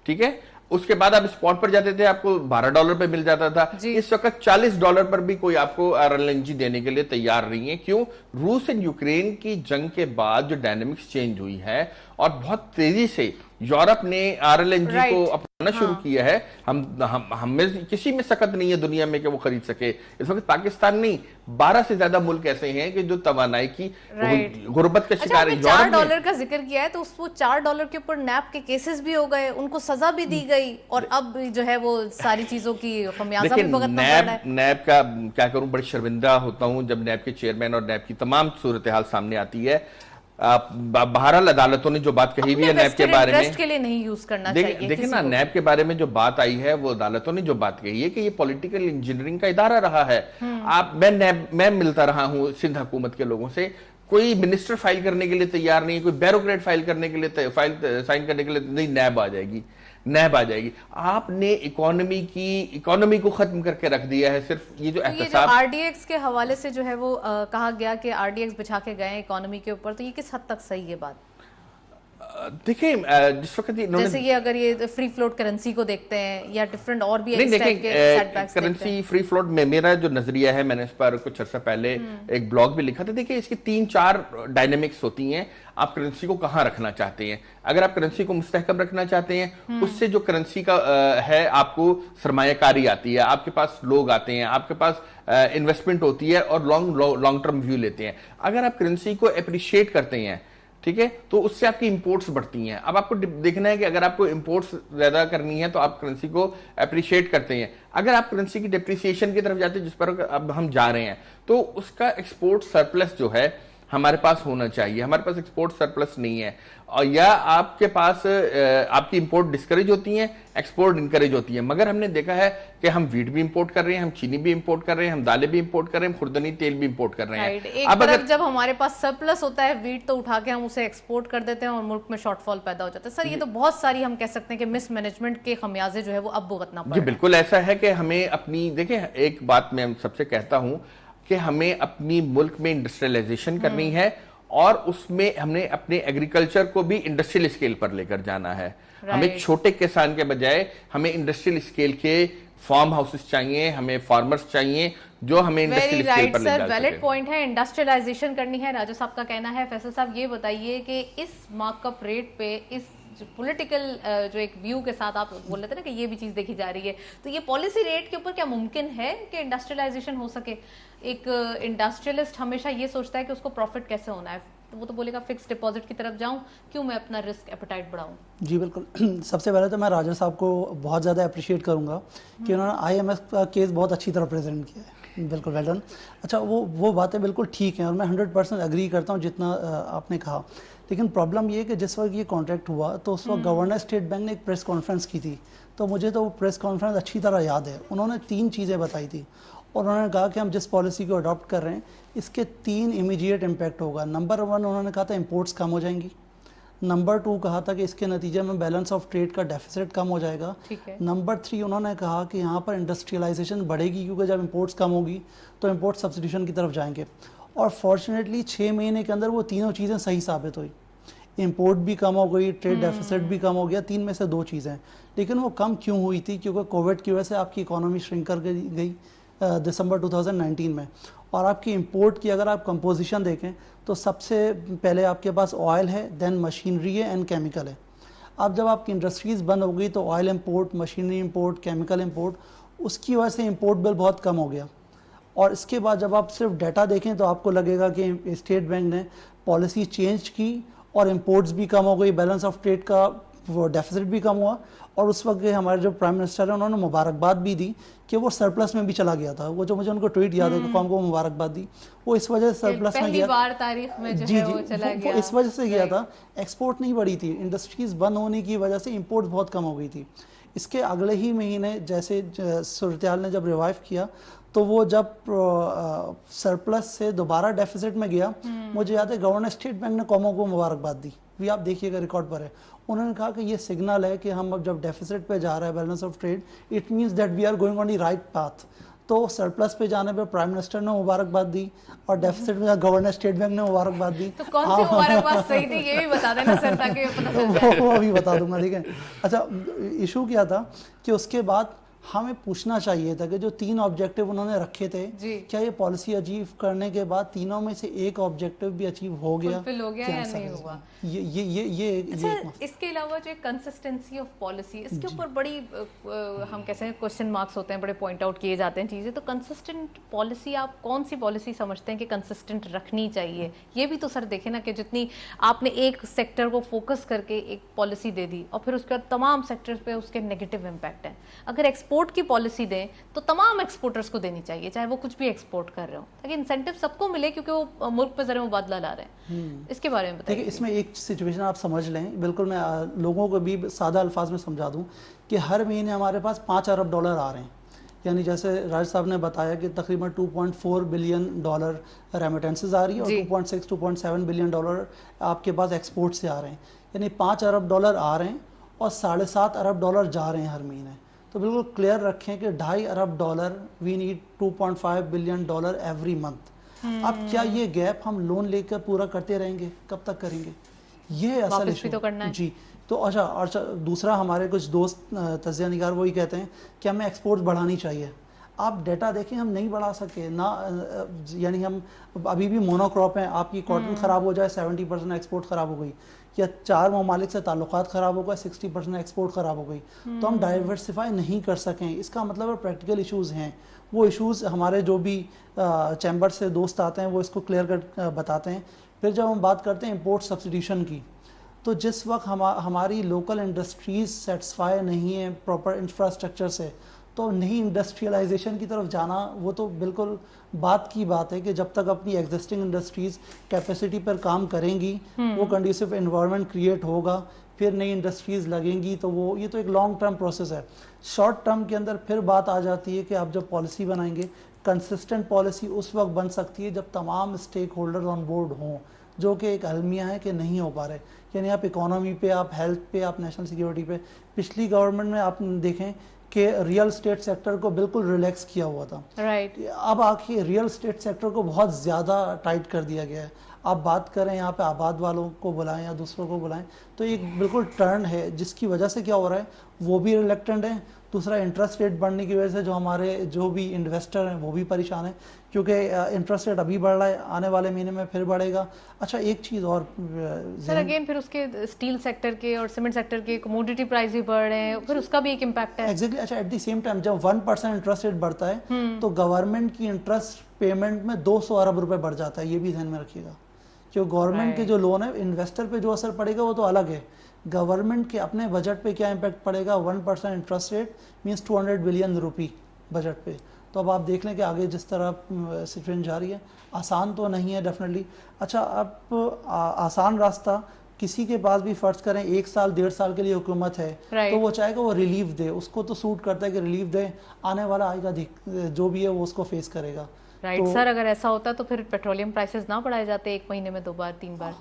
ठीक है। उसके बाद आप स्पॉट पर जाते थे, आपको $12 पे मिल जाता था। इस वक्त $40 पर भी कोई आपको RLNG देने के लिए तैयार नहीं है। क्यों? रूस एंड यूक्रेन की जंग के बाद जो डायनेमिक्स चेंज हुई है और बहुत तेजी से यूरोप ने RLNG को अपनाना शुरू किया है। हम में किसी में सकत नहीं है दुनिया में कि वो खरीद सके। इस वक्त पाकिस्तान नहीं, 12 से ज्यादा मुल्क ऐसे हैं कि जो तवानाई की गुर्बत का शिकार है। $4 का जिक्र किया है, तो उस वो $4 के ऊपर नैब के केसेस भी हो गए, उनको सजा भी दी गई, और अब जो है वो सारी चीजों की खमियाजा भी भुगतना पड़ रहा है। नैब का क्या करूं, बड़ी शर्मिंदा होता हूं जब नैब के चेयरमैन और नैब की तमाम सूरत हाल सामने आती है। बहरहाल अदालतों ने जो बात कही हुई है नैब के बारे में, के लिए नहीं यूज करना चाहिए। देखिए ना, नैब के बारे में जो बात आई है, वो अदालतों ने जो बात कही है कि ये पॉलिटिकल इंजीनियरिंग का इदारा रहा है। मैं मिलता रहा हूं सिंध हुकूमत के लोगों से, कोई मिनिस्टर फाइल करने के लिए तैयार नहीं है, कोई ब्यूरोक्रेट फाइल करने के लिए फाइल साइन करने के लिए नहीं, नैब आ जाएगी, नैब आ जाएगी। आपने इकोनॉमी को खत्म करके रख दिया है। सिर्फ ये जो एहतसाब RDX के हवाले से जो है वो कहा गया कि RDX बिछा के गए इकोनॉमी के ऊपर, तो ये किस हद तक सही है बात? देखिए जिस वक्त जैसे ये अगर ये फ्री फ्लोट करेंसी को देखते हैं या डिफरेंट और भी करेंसी फ्री फ्लोट में मेरा जो नजरिया है, मैंने इस पर कुछ अर्सा पहले एक ब्लॉग भी लिखा था। देखिए इसकी 3-4 डायनेमिक्स होती हैं। आप करेंसी को कहाँ रखना चाहते हैं? अगर आप करेंसी को मुस्तहकम रखना चाहते हैं, उससे जो करेंसी का है आपको सरमायाकारी आती है, आपके पास लोग आते हैं, आपके पास इन्वेस्टमेंट होती है और लॉन्ग टर्म व्यू लेते हैं। अगर आप करेंसी को एप्रिशिएट करते हैं ٹھیک ہے, تو اس سے آپ کی امپورٹس بڑھتی ہیں. اب آپ کو دیکھنا ہے کہ اگر آپ کو امپورٹس زیادہ کرنی ہے تو آپ کرنسی کو اپریشیٹ کرتے ہیں. اگر آپ کرنسی کی ڈیپریسیشن کی طرف جاتے ہیں جس پر اب ہم جا رہے ہیں, تو اس کا ایکسپورٹ سرپلس جو ہے ہمارے پاس ہونا چاہیے. ہمارے پاس ایکسپورٹ سرپلس نہیں ہے, اور یا آپ کے پاس آپ کی امپورٹ ڈسکریج ہوتی ہیں, ایکسپورٹ انکریج ہوتی ہے. مگر ہم نے دیکھا ہے کہ ہم ویٹ بھی امپورٹ کر رہے ہیں, ہم چینی بھی امپورٹ کر رہے ہیں, ہم دالیں بھی امپورٹ کر رہے ہیں, ہم خوردنی تیل بھی امپورٹ کر رہے ہیں. ایک طرف جب ہمارے پاس سرپلس ہوتا ہے ویٹ تو اٹھا کے ہم اسے ایکسپورٹ کر دیتے ہیں اور ملک میں شارٹ فال پیدا ہو جاتا ہے. سر یہ تو بہت ساری ہم کہہ سکتے ہیں کہ مس مینجمنٹ کے خمیازے جو ہے وہ اب بھگتنا پڑ رہا ہے. جی بالکل ایسا ہے کہ ہمیں اپنی, دیکھیں ایک بات میں سب سے کہتا ہوں کہ ہمیں اپنی ملک میں انڈسٹریلائزیشن کرنی ہے, اور اس میں ہم نے اپنے ایگریکلچر کو بھی انڈسٹریل اسکیل پر لے کر جانا ہے. ہمیں چھوٹے کسان کے بجائے ہمیں انڈسٹریل اسکیل کے فارم ہاؤسز چاہیے, ہمیں فارمرز چاہیے جو ہمیں انڈسٹریل اسکیل پر لے جا سکے. ویلڈ پوائنٹ ہے, انڈسٹریلائزیشن کرنی ہے, راجہ صاحب کا کہنا ہے. فیصل صاحب یہ بتائیے کہ اس مارک اپ ریٹ پہ, اس پولیٹیکل جو ایک ویو کے ساتھ آپ بول رہے تھے نا کہ یہ بھی چیز دیکھی جا رہی ہے, تو یہ پالیسی ریٹ کے اوپر کیا ممکن ہے کہ انڈسٹریلائزیشن ہو سکے؟ ایک انڈسٹریلسٹ ہمیشہ یہ سوچتا ہے کہ اس کو پروفٹ کیسے ہونا ہے, تو وہ تو بولے گا فکس ڈپازٹ کی طرف جاؤں, کیوں میں اپنا رسک ایپیٹائٹ بڑھاؤں. جی بالکل. سب سے پہلے تو میں راجہ صاحب کو بہت زیادہ اپریشیٹ کروں گا کہ انہوں نے آئی ایم ایف کا کیس بہت اچھی طرح پریزنٹ کیا ہے. بالکل ویل ڈن. اچھا وہ باتیں بالکل ٹھیک ہیں اور میں 100% اگری کرتا ہوں جتنا آپ نے کہا, لیکن پرابلم یہ ہے کہ جس وقت یہ کانٹریکٹ ہوا تو اس وقت گورنر اسٹیٹ بینک نے ایک پریس کانفرنس کی تھی, تو مجھے تو وہ پریس کانفرنس اچھی طرح یاد ہے. انہوں نے 3 چیزیں بتائی تھی اور انہوں نے کہا کہ ہم جس پالیسی کو اڈاپٹ کر رہے ہیں اس کے 3 امیڈیٹ امپیکٹ ہوگا. نمبر 1 انہوں نے کہا تھا امپورٹس کم ہو جائیں گی. نمبر 2 کہا تھا کہ اس کے نتیجے میں بیلنس آف ٹریڈ کا ڈیفیسٹ کم ہو جائے گا. نمبر 3 انہوں نے کہا کہ یہاں پر انڈسٹریلائزیشن بڑھے گی کیونکہ جب امپورٹس کم ہوگی تو امپورٹ سبسٹیوشن کی طرف جائیں گے. اور فارچونیٹلی 6 مہینے کے اندر وہ تینوں چیزیں صحیح ثابت ہوئی. امپورٹ بھی کم ہو گئی, ٹریڈ ڈیفیسٹ بھی کم ہو گیا, 3 میں سے 2 چیزیں. لیکن وہ کم کیوں ہوئی تھی؟ کیونکہ کووڈ کی وجہ سے آپ کی اکانومی شرنک کر گئی دسمبر 2019 میں. اور آپ کی امپورٹ کی اگر آپ کمپوزیشن دیکھیں تو سب سے پہلے آپ کے پاس آئل ہے, دین مشینری ہے اینڈ کیمیکل ہے. اب جب آپ کی انڈسٹریز بند ہو گئی تو oil import, machinery import, chemical import, اس کی وجہ سے امپورٹ بل بہت کم ہو گیا. اور اس کے بعد جب آپ صرف ڈیٹا دیکھیں تو آپ کو لگے گا کہ اسٹیٹ بینک نے پالیسی چینج کی اور امپورٹس بھی کم ہو گئی, بیلنس آف ٹریڈ کا ڈیفیسٹ بھی کم ہوا. اور اس وقت ہمارے جو پرائم منسٹر ہیں انہوں نے مبارکباد بھی دی کہ وہ سرپلس میں بھی چلا گیا تھا. وہ جو مجھے ان کو ٹویٹ یاد ہے کہ قوم کو مبارکباد دی, وہ اس وجہ سے سرپلس میں گیا, پہلی بار تاریخ میں جو ہے وہ چلا گیا, وہ اس وجہ سے گیا تھا. ایکسپورٹ نہیں بڑھی تھی, انڈسٹریز بند ہونے کی وجہ سے امپورٹ بہت کم ہو گئی تھی. اس کے اگلے ہی مہینے جیسے صورتحال نے جب ریوائیو کیا تو وہ جب سرپلس سے دوبارہ ڈیفیسٹ میں گیا, مجھے یاد ہے گورنر اسٹیٹ بینک نے قوموں کو مبارکباد دی. بھی آپ دیکھیے گا ریکارڈ پر ہے, انہوں نے کہا کہ یہ سگنل ہے کہ ہم اب جب ڈیفیسٹ پہ جا رہا ہے balance of trade, it means that we are going on the right path. تو سرپلس پہ جانے پہ پرائم منسٹر نے مبارکباد دی اور ڈیفیسٹ میں گورنر اسٹیٹ بینک نے مبارکباد دی. تو کون سی مبارکباد صحیح تھی یہ بھی بتا دینا سر تاکہ پتہ چل جائے. وہ ابھی بتا دوں گا, ٹھیک ہے. اچھا ایشو کیا تھا کہ اس کے بعد ہمیں پوچھنا چاہیے تھا کہ جو 3 آبجیکٹیو انہوں نے رکھے تھے, کیا یہ پالیسی اچیو کرنے کے بعد تینوں میں سے ایک آبجیکٹیو بھی اچیو ہو گیا یا نہیں ہوا؟ اس کے علاوہ جو کنسسٹنسی آف پالیسی, اس کے اوپر بڑی ہم کیسے کوشچن مارکس ہوتے ہیں, بڑے پوائنٹ آؤٹ کیے جاتے ہیں چیزیں. تو کنسسٹنٹ پالیسی آپ کون سی پالیسی سمجھتے ہیں کہ کنسسٹنٹ رکھنی چاہیے؟ یہ بھی تو سر دیکھیں نا کہ جتنی آپ نے ایک سیکٹر کو فوکس کر کے ایک پالیسی دے دی اور پھر اس کے بعد تمام سیکٹر پہ اس کے نیگیٹو امپیکٹ ہیں. اگر ایکسپورٹ کی پالیسی دیں تو تمام ایکسپورٹرز کو دینی چاہیے, چاہے وہ کچھ بھی ایکسپورٹ کر رہے ہوں, تاکہ انسینٹو سب کو ملے کیونکہ وہ ملک پہ زر مبادلہ لا رہے ہیں. اس کے بارے میں بتائیے. اس میں ایک سچویشن آپ سمجھ لیں, بالکل میں لوگوں کو بھی سادہ الفاظ میں سمجھا دوں کہ ہر مہینے ہمارے پاس $5 ارب آ رہے ہیں. یعنی جیسے راج صاحب نے بتایا کہ تقریباً $2.4 بلین ریمیٹنسز آ رہی ہے اور $2.6-2.7 بلین آپ کے پاس ایکسپورٹ سے آ رہے ہیں. یعنی $5 ارب آ رہے ہیں اور $7.5 ارب جا رہے ہیں ہر مہینے. تو بالکل کلیئر رکھیں کہ $2.5 ارب we need $2.5 billion every month. اب کیا یہ گیپ ہم لون لے کر پورا کرتے رہیں گے؟ کب تک کریں گے؟ یہ اصل ایشو جی. تو اچھا دوسرا ہمارے کچھ دوست تجزیہ نگار وہی کہتے ہیں کہ ہمیں ایکسپورٹ بڑھانی چاہیے. آپ ڈیٹا دیکھیں, ہم نہیں بڑھا سکے نہ, یعنی ہم ابھی بھی مونو کراپ ہیں. آپ کی کاٹن خراب ہو جائے 70% ایکسپورٹ خراب ہو گئی, یا 4 ممالک سے تعلقات خراب ہو گئے 60% ایکسپورٹ خراب ہو گئی, تو ہم ڈائیورسیفائی نہیں کر سکیں. اس کا مطلب ہے پریکٹیکل ایشوز ہیں. وہ ایشوز ہمارے جو بھی چیمبر سے دوست آتے ہیں وہ اس کو کلیئر کر بتاتے ہیں. پھر جب ہم بات کرتے ہیں امپورٹ سبسٹیوشن کی، تو جس وقت ہماری لوکل انڈسٹریز سیٹسفائی نہیں ہیں پراپر انفراسٹرکچر سے، تو نئی انڈسٹریلائزیشن کی طرف جانا وہ تو بالکل بات کی بات ہے کہ جب تک اپنی ایگزسٹنگ انڈسٹریز کیپیسٹی پر کام کریں گی، وہ کنڈیسو انوائرمنٹ کریٹ ہوگا، پھر نئی انڈسٹریز لگیں گی، تو وہ یہ تو ایک لانگ ٹرم پروسیس ہے. شارٹ ٹرم کے اندر پھر بات آ جاتی ہے کہ آپ جب پالیسی بنائیں گے، کنسسٹنٹ پالیسی اس وقت بن سکتی ہے جب تمام اسٹیک ہولڈر آن بورڈ ہوں، جو کہ ایک المیہ ہے کہ نہیں ہو پا رہے. یعنی آپ اکانومی پہ، آپ ہیلتھ پہ، آپ نیشنل سیکیورٹی پہ، پچھلی گورنمنٹ میں آپ دیکھیں کہ ریئل اسٹیٹ سیکٹر کو بالکل ریلیکس کیا ہوا تھا. رائٹ. اب آ کے ریئل اسٹیٹ سیکٹر کو بہت زیادہ ٹائٹ کر دیا گیا ہے. آپ بات کریں یہاں پہ آباد والوں کو بلائیں یا دوسروں کو بلائیں، تو ایک بالکل ٹرن ہے جس کی وجہ سے کیا ہو رہا ہے، وہ بھی ریلیکٹنٹ ہیں. دوسرا انٹرسٹ ریٹ بڑھنے کی وجہ سے جو ہمارے جو بھی انویسٹر ہیں وہ بھی پریشان ہیں، کیونکہ انٹرسٹ ریٹ ابھی بڑھ رہا ہے، آنے والے مہینے میں پھر بڑھے گا. اچھا ایک چیز اور سر اگین پھر اس کے اسٹیل سیکٹر کے اور سیمنٹ سیکٹر کے کموڈیٹی پرائز بھی بڑھ رہے ہیں، پھر اس کا بھی ایک امپیکٹ ہے. ایگزیکٹلی. اچھا ایٹ دی سیم ٹائم جب 1% انٹرسٹ ریٹ بڑھتا ہے تو گورنمنٹ کی انٹرسٹ پیمنٹ میں 200 ارب روپے بڑھ جاتا ہے. یہ بھی ذہن میں رکھیے گا کہ گورنمنٹ کے جو لون ہے انویسٹر پہ جو اثر پڑے گا وہ تو الگ ہے، گورنمنٹ کے اپنے بجٹ پہ کیا امپیکٹ پڑے گا. 1% انٹرسٹ ریٹ مینس 200 بلین روپی بجٹ پہ. تو اب آپ دیکھ لیں کہ آگے جس طرح سچویشن جاری ہے، آسان تو نہیں ہے ڈیفینیٹلی. اچھا اب آسان راستہ کسی کے پاس بھی فرض کریں 1 سال 1.5 سال کے لیے حکومت ہے تو وہ چاہے گا وہ ریلیف دے، اس کو تو سوٹ کرتا ہے کہ ریلیف دے، آنے والا آئے گا جو بھی ہے وہ اس کو فیس کرے گا. Right sir. اگر ایسا ہوتا تو پھر پیٹرولیم پرائسز نہ بڑھائے جاتے 1 مہینے میں 2 بار 3 بار؟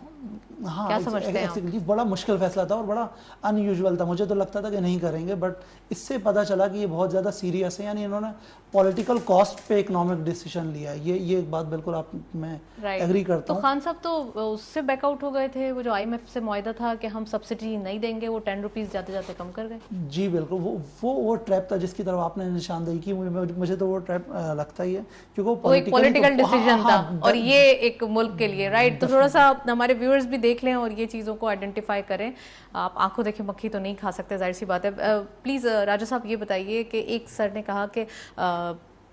ہاں کیا سمجھتے ہیں آپ؟ بڑا مشکل فیصلہ تھا اور بڑا ان یوزول تھا. مجھے تو لگتا تھا کہ نہیں کریں گے، بٹ اس سے پتہ چلا کہ یہ بہت زیادہ سیریس ہے. یعنی انہوں نے پولیٹیکل کاسٹ پہ اکنامک ڈیسیشن لیا. یہ ایک بات بالکل میں ایگری کرتا ہوں. تو خان صاحب تو اس سے بیک آؤٹ ہو گئے تھے، وہ جو IMF سے معاہدہ تھا کہ ہم سبسڈی نہیں دیں گے، وہ 10 روپیز جاتے جاتے کم کر گئے. جی بالکل. وہ ٹریپ تھا جس کی طرف آپ نے نشاندہی کی. مجھے تو وہ ٹریپ لگتا ہی ہے کیونکہ وہ پولیٹیکل ڈیسیژن تھا اور یہ ایک ملک کے لیے. رائٹ. تو تھوڑا سا ہمارے ویورز بھی دیکھ لیں اور یہ چیزوں کو آئیڈینٹیفائی کریں. آپ آنکھوں دیکھیں مکھی تو نہیں کھا سکتے، ظاہر سی بات ہے. پلیز راجا صاحب یہ بتائیے کہ ایک سر نے کہا کہ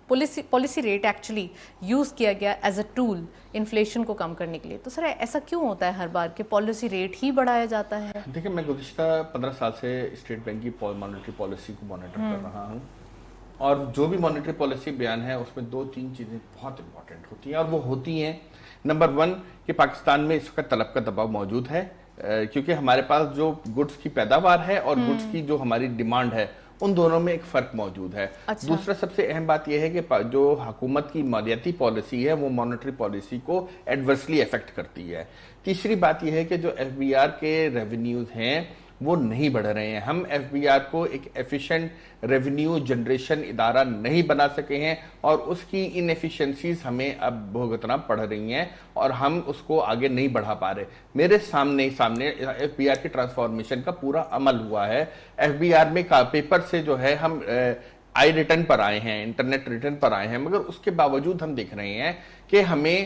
پالیسی ریٹ ایکچولی یوز کیا گیا ایز اے ٹول انفلیشن کو کم کرنے کے لیے. تو سر ایسا کیوں ہوتا ہے ہر بار کہ پالیسی ریٹ ہی بڑھایا جاتا ہے؟ دیکھیں میں گزشتہ 15 سال سے اسٹیٹ بینک کی مانیٹری پالیسی کو مانیٹر کر رہا ہوں، اور جو بھی مانیٹری پالیسی بیان ہے اس میں 2-3 چیزیں بہت امپورٹنٹ ہوتی ہیں، اور وہ ہوتی ہیں نمبر 1 کہ پاکستان میں اس وقت طلب کا دباؤ موجود ہے، کیونکہ ہمارے پاس جو گڈس کی پیداوار ہے اور گڈس کی جو ہماری ڈیمانڈ ہے ان دونوں میں ایک فرق موجود ہے. دوسرا سب سے اہم بات یہ ہے کہ جو حکومت کی مالیاتی پالیسی ہے وہ مانیٹری پالیسی کو ایڈورسلی افیکٹ کرتی ہے. تیسری بات یہ ہے کہ جو FBR کے ریونیوز ہیں وہ نہیں بڑھ رہے ہیں. ہم FBR کو ایک ایفیشنٹ ریونیو جنریشن ادارہ نہیں بنا سکے ہیں، اور اس کی انیفیشنسیز ہمیں اب بھگتنا پڑ رہی ہیں اور ہم اس کو آگے نہیں بڑھا پا رہے. میرے سامنے FBR کے ٹرانسفارمیشن کا پورا عمل ہوا ہے. FBR میں پیپر سے جو ہے ہم آئی ریٹرن پر آئے ہیں، انٹرنیٹ ریٹرن پر آئے ہیں، مگر اس کے باوجود ہم دیکھ رہے ہیں کہ ہمیں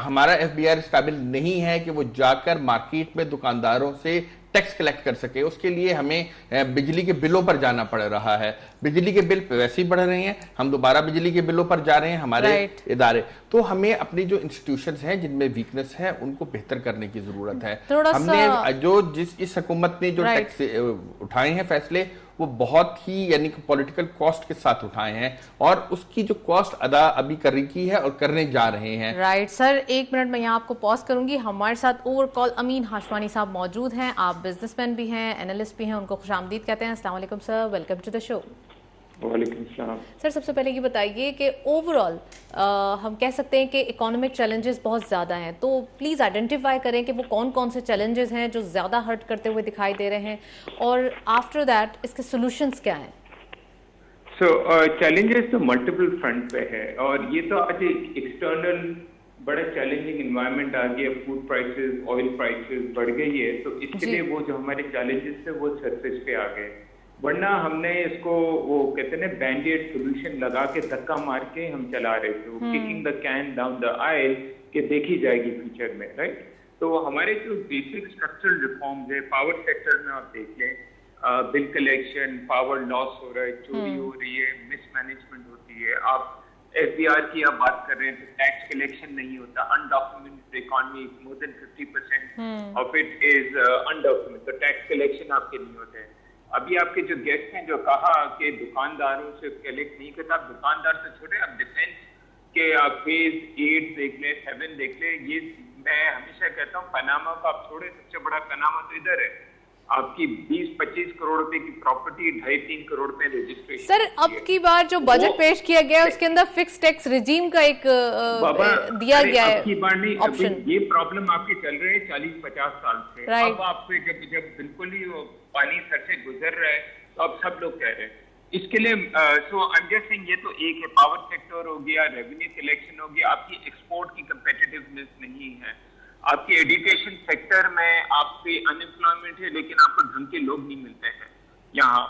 ہمارا FBR اس قابل نہیں ہے کہ وہ جا کر مارکیٹ میں دکانداروں سے ٹیکس کلیکٹ کر سکے. اس کے لیے ہمیں بجلی کے بلوں پر جانا پڑ رہا ہے. بجلی کے بل ویسے ہی بڑھ رہے ہیں، ہم دوبارہ بجلی کے بلوں پر جا رہے ہیں ہمارے ادارے. تو ہمیں اپنی جو انسٹیٹیوشنز ہیں جن میں ویکنس ہے ان کو بہتر کرنے کی ضرورت ہے. ہم نے اس حکومت نے جو ٹیکس اٹھائے ہیں فیصلے وہ بہت ہی یعنی کہ پولیٹیکل کاسٹ کے ساتھ اٹھائے ہیں، اور اس کی جو کاسٹ ادا ابھی کرنے کی ہے اور کرنے جا رہے ہیں. Right sir. 1 منٹ میں یہاں آپ کو پاز کروں گی. ہمارے ساتھ اوور کال امین ہاشمانی صاحب موجود ہیں. آپ بزنس مین بھی ہیں، انالسٹ بھی ہیں، ان کو خوش آمدید کہتے ہیں. السلام علیکم سر، ویلکم ٹو دا شو. وعلیکم السلام. سر سب سے پہلے یہ بتائیے کہ اوور آل ہم کہہ سکتے ہیں کہ اکانومک چیلنجز بہت زیادہ ہیں، تو پلیز آئیڈینٹیفائی کریں کہ وہ کون کون سے چیلنجز ہیں جو زیادہ ہرٹ کرتے ہوئے دکھائی دے رہے ہیں، اور آفٹر دیٹ اس کے سولوشنز کیا ہیں؟ چیلنجز تو ملٹیپل فرنٹ پہ ہے، اور یہ تو آج ایکسٹرنل بڑا چیلنجنگ انوائرمنٹ آ گیا. فوڈ پرائسز، آئل پرائسز بڑھ گئی ہے، تو اس کے لیے وہ جو ہمارے چیلنجز تھے وہ سرفیس پہ آ گئے. ورنہ ہم نے اس کو وہ کہتے ہیں نا بینڈیڈ سولوشن لگا کے دھکا مار کے ہم چلا رہے تھے، وہ kicking the can down the oil کہ دیکھی جائے گی فیوچر میں. رائٹ. تو ہمارے جو بیسک اسٹرکچرل ریفارمز ہے پاور سیکٹر میں آپ دیکھ لیں، بل کلیکشن، پاور لاس ہو رہا ہے، چوری ہو رہی ہے، مس مینجمنٹ ہوتی ہے. آپ FBR کی آپ بات کر رہے ہیں تو ٹیکس کلیکشن نہیں ہوتا، انڈاکیومنٹ the economy, more than 50% of it is undocumented. तो टैक्स कलेक्शन आपके नहीं होते हैं. अभी आपके जो गेस्ट हैं जो कहा कि दुकानदारों से कलेक्ट नहीं करता, दुकानदार से छोड़े, अब डिफेंस के आप फेज 8 देख ले, 7 देख ले, ये मैं हमेशा कहता हूँ पनामा को आप छोड़े, सबसे बड़ा पनामा तो इधर है. आपकी 20-25 करोड़ रुपए की प्रॉपर्टी 2.5-3 करोड़ पे रजिस्ट्रेशन. सर अब की बार जो बजट पेश किया गया है उसके अंदर फिक्स टैक्स रिजीम का एक दिया गया है आपकी बार नहीं, ऑप्शन. ये प्रॉब्लम आपकी चल रही है 40-50 साल से. Right. अब आपसे जब बिल्कुल ही वो पानी सर से गुजर रहा है तो अब सब लोग कह रहे हैं इसके लिए. सो आई एम जस्ट सेइंग ये तो एक है, पावर सेक्टर हो गया, रेवेन्यू कलेक्शन हो गया, आपकी एक्सपोर्ट की कंपेटिटिवनेस नहीं है, आपकी एजुकेशन सेक्टर में आपकी अनएम्प्लॉयमेंट है लेकिन आपको ढंग के लोग नहीं मिलते हैं यहाँ,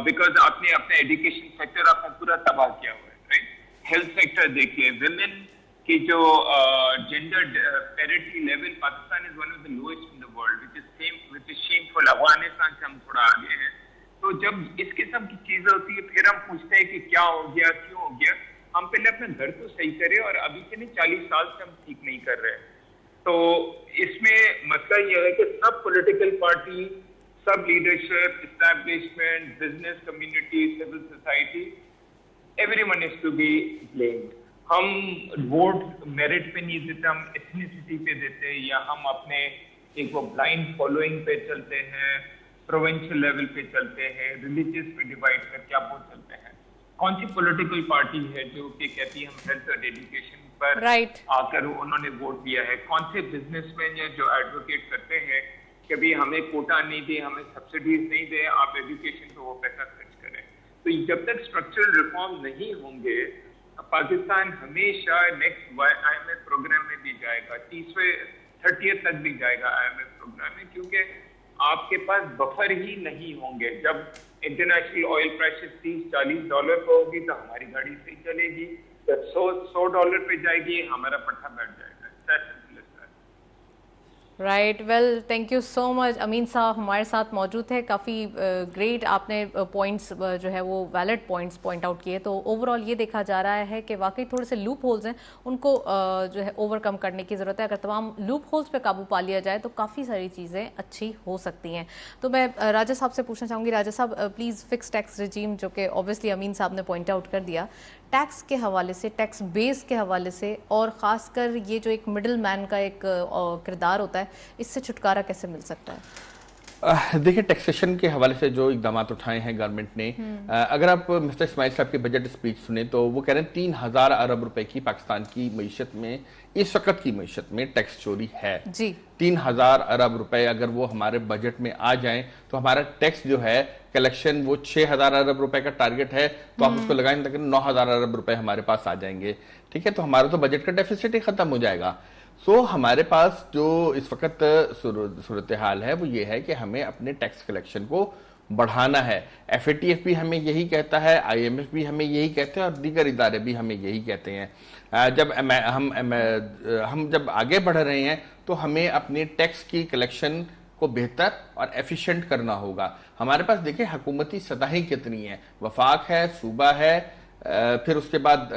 बिकॉज आपने अपना एजुकेशन सेक्टर आपने पूरा तबाह किया हुआ है. राइट. हेल्थ सेक्टर देखिए, विमेन की जो gender parity level Pakistan is one of the lowest in the world, which is shameful. Afghanistan से हम थोड़ा आगे हैं. तो जब इस किस्म की चीजें होती है फिर हम पूछते हैं कि क्या हो गया, क्यों हो गया. हम पहले अपने घर तो सही करें, और अभी से नहीं 40 साल से हम ठीक नहीं कर रहे. तो इसमें मसला यह है कि सब पॉलिटिकल पार्टी, सब leadership, establishment, business community, civil society, everyone is to be blamed. हम वोट मेरिट पे नहीं देते, हम एथनिसिटी पे देते हैं, या हम अपने एक वो ब्लाइंड फॉलोइंग पे चलते हैं, प्रोविंशियल लेवल पे चलते हैं, रिलीजियस पे डिवाइड करके आप वो चलते हैं. कौन सी पॉलिटिकल पार्टी है जो कि कहती है हम हेल्थ और एजुकेशन पर आकर उन्होंने वोट दिया है? कौन से बिजनेसमैन है जो एडवोकेट करते हैं कि भाई हमें कोटा नहीं दे, हमें सब्सिडीज नहीं दे, आप एजुकेशन पे वो पैसा खर्च करें? तो जब तक स्ट्रक्चरल रिफॉर्म नहीं होंगे पाकिस्तान हमेशा नेक्स्ट IMF प्रोग्राम में भी जाएगा, 30वें तक भी जाएगा IMF प्रोग्राम में, क्योंकि आपके पास बफर ही नहीं होंगे. जब इंटरनेशनल ऑयल प्राइसेस $30-40 पे होगी तो हमारी गाड़ी सही चलेगी, जब $100 पे जाएगी हमारा पट्टा बैठ जाएगा. Right. Well, thank you so much. Amin साहब हमारे साथ मौजूद है. काफ़ी ग्रेट आपने पॉइंट्स जो है वो वैलिड पॉइंट्स पॉइंट आउट किए. तो ओवरऑल ये देखा जा रहा है कि वाकई थोड़े से लूप होल्स हैं, उनको जो है ओवरकम करने की ज़रूरत है. अगर तमाम लूप होल्स पे काबू पा लिया जाए तो काफ़ी सारी चीज़ें अच्छी हो सकती हैं. तो मैं राजा साहब से पूछना चाहूँगी. राजा साहब प्लीज़, फिक्स टैक्स रजीम जो कि ऑब्वियसली अमीन साहब ने पॉइंट आउट कर दिया, टैक्स के हवाले से, टैक्स बेस के हवाले से, और ख़ासकर ये जो एक मिडिल मैन का एक किरदार होता है, इससे छुटकारा कैसे मिल सकता है? देखिए, टैक्सेशन के हवाले से जो इकदाम उठाए हैं गवर्नमेंट ने, अगर आप मिस्टर इस्माइल साहब की बजट स्पीच सुने तो वो कह रहे हैं 3000 अरब रुपए की पाकिस्तान की मईशत में, इस वक्त की मईशत में टैक्स चोरी है जी. 3000 अरब रुपए अगर वो हमारे बजट में आ जाएं तो हमारा टैक्स जो है कलेक्शन वो 6000 अरब रुपए का टारगेट है, तो आप उसको लगाएं तक 9000 अरब रुपए हमारे पास आ जाएंगे. ठीक है, तो हमारा तो बजट का डेफिसिट ही खत्म हो जाएगा. सो हमारे पास जो इस वक्त सूरत हाल है वो ये है कि हमें अपने टैक्स कलेक्शन को बढ़ाना है. FATF भी हमें यही कहता है, IMF भी हमें यही कहते हैं, और दीगर इदारे भी हमें यही कहते हैं. जब हम जब आगे बढ़ रहे हैं तो हमें अपने टैक्स की कलेक्शन को बेहतर और एफिशिएंट करना होगा. हमारे पास देखिए हुकूमती सतहें कितनी हैं, वफाक है, सूबा है, फिर उसके बाद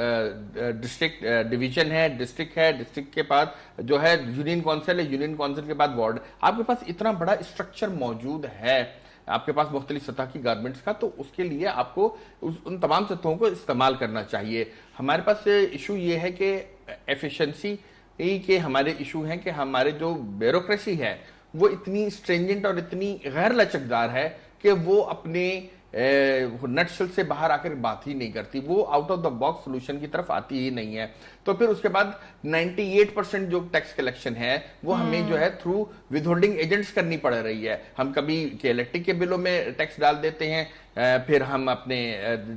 डिस्ट्रिक्ट डिवीजन है, डिस्ट्रिक्ट है, डिस्ट्रिक्ट के बाद जो है यूनियन काउंसिल है, यूनियन काउंसिल के बाद वार्ड. आपके पास इतना बड़ा स्ट्रक्चर मौजूद है आपके पास मुख्तलिफ सतह की गवर्नमेंट्स का, तो उसके लिए आपको उन तमाम सतहों को इस्तेमाल करना चाहिए. हमारे पास इशू ये है कि एफिशिएंसी के हमारे इशू हैं कि हमारे जो ब्यूरोक्रेसी है वो इतनी स्ट्रेंजेंट और इतनी गैर लचकदार है कि वो अपने नटशेल से बाहर आकर बात ही नहीं करती, वो out of the box solution की तरफ आती ही नहीं है. तो फिर उसके बाद 98% जो टैक्स कलेक्शन है वो हमें जो है थ्रू विदहोल्डिंग एजेंट्स करनी पड़ रही है. हम कभी इलेक्ट्रिक के बिलों में टैक्स डाल देते हैं, फिर हम अपने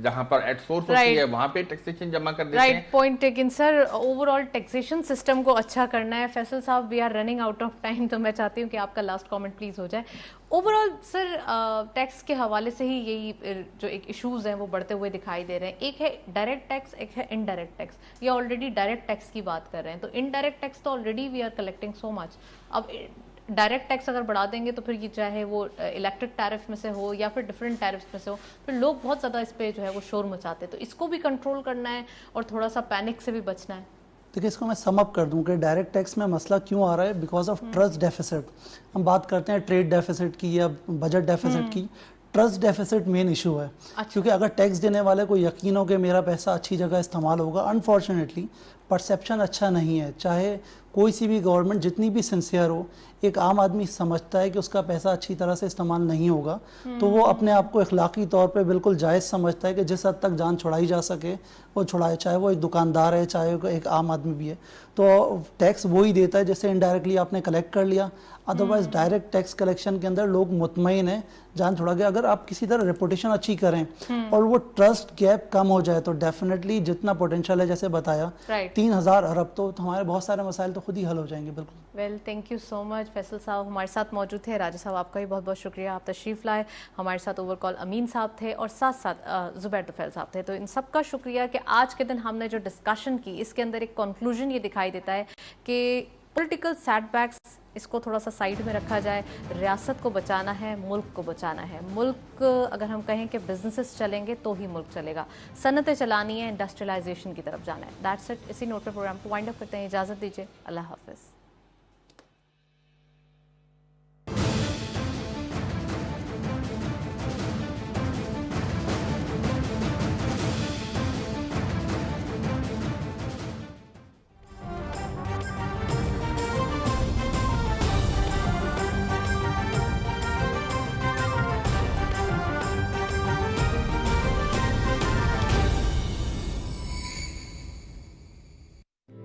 जहां पर एट सोर्स होती है वहां पे टैक्सेशन जमा कर देते हैं. Point taken sir. Overall taxation system को अच्छा करना है. फैसल साहब, we are running out of time, तो मैं चाहती हूँ कि आपका लास्ट कमेंट प्लीज हो जाए. ओवरऑल सर, टैक्स के हवाले से ही यही जो एक इश्यूज हैं वो बढ़ते हुए दिखाई दे रहे हैं. एक है डायरेक्ट टैक्स, एक है इनडायरेक्ट टैक्स. ये ऑलरेडी डायरेक्ट टैक्स की बात कर रहे हैं, तो इनडायरेक्ट टैक्स तो already we are collecting so much. अब डायरेक्ट टैक्स अगर बढ़ा देंगे तो फिर ये चाहे वो इलेक्ट्रिक टैरिफ में से हो या फिर डिफरेंट टैरिफ्स में से हो, फिर लोग बहुत ज़्यादा इस पे जो है वो शोर मचाते हैं. तो इसको भी कंट्रोल करना है और थोड़ा सा पैनिक से भी बचना है. देखिए इसको मैं सम अप कर दूं कि डायरेक्ट टैक्स में मसला क्यों आ रहा है, बिकॉज ऑफ ट्रस्ट डेफिसिट। हम बात करते हैं ट्रेड डेफिसिट की या बजट डेफिसिट की, ट्रस्ट डेफिसिट मेन इशू है। क्योंकि अगर टैक्स देने वाले को यकीन हो कि मेरा पैसा अच्छी जगह इस्तेमाल होगा, अनफॉर्चुनेटली परसेप्शन अच्छा नहीं है। चाहे कोई सी भी गवर्नमेंट जितनी भी सिंसियर हो, एक आम आदमी समझता है कि उसका पैसा अच्छी तरह से इस्तेमाल नहीं होगा, तो वो अपने आप को इखलाकी तौर पे बिल्कुल जायज़ समझता है कि जिस हद तक जान छुड़ाई जा सके वो छुड़ाए, चाहे वो एक दुकानदार है, चाहे वो एक आम आदमी भी है। तो टैक्स वही देता है जिससे इनडायरेक्टली आपने कलेक्ट कर लिया। अदरवाइज डायरेक्ट टैक्स कलेक्शन के अंदर लोग मुतमईन हैं, जान छुड़ा के अगर आप किसी तरह रेपुटेशन अच्छी करें और वो ट्रस्ट गैप कम हो जाए तो डेफिनेटली जितना पोटेंशियल है, जैसे बताया 3000 अरब, तो हमारे बहुत सारे मसाइल तो खुद ही हल हो जाएंगे। बिल्कुल। Well, thank you so much. Faisal साहब हमारे साथ मौजूद थे। राजा साहब आपका भी बहुत बहुत शुक्रिया, आप तशरीफ़ लाए। हमारे साथ ओवर कॉल अमीन साहब थे और साथ साथ ज़ुबैर तुफ़ैल साहब थे। तो इन सब का शुक्रिया कि आज के दिन हमने जो डिस्कशन की, इसके अंदर एक कंक्लूजन ये दिखाई देता है कि पॉलिटिकल सेटबैक्स, इसको थोड़ा सा साइड में रखा जाए। रियासत को बचाना है, मुल्क को बचाना है। मुल्क, अगर हम कहें कि बिजनेसेस चलेंगे तो ही मुल्क चलेगा, सनतें चलानी है, इंडस्ट्रियलाइजेशन की तरफ जाना है। That's it. इसी नोट पर प्रोग्राम को वाइंड अप करते हैं। इजाज़त दीजिए, अल्लाह हाफ़िज़।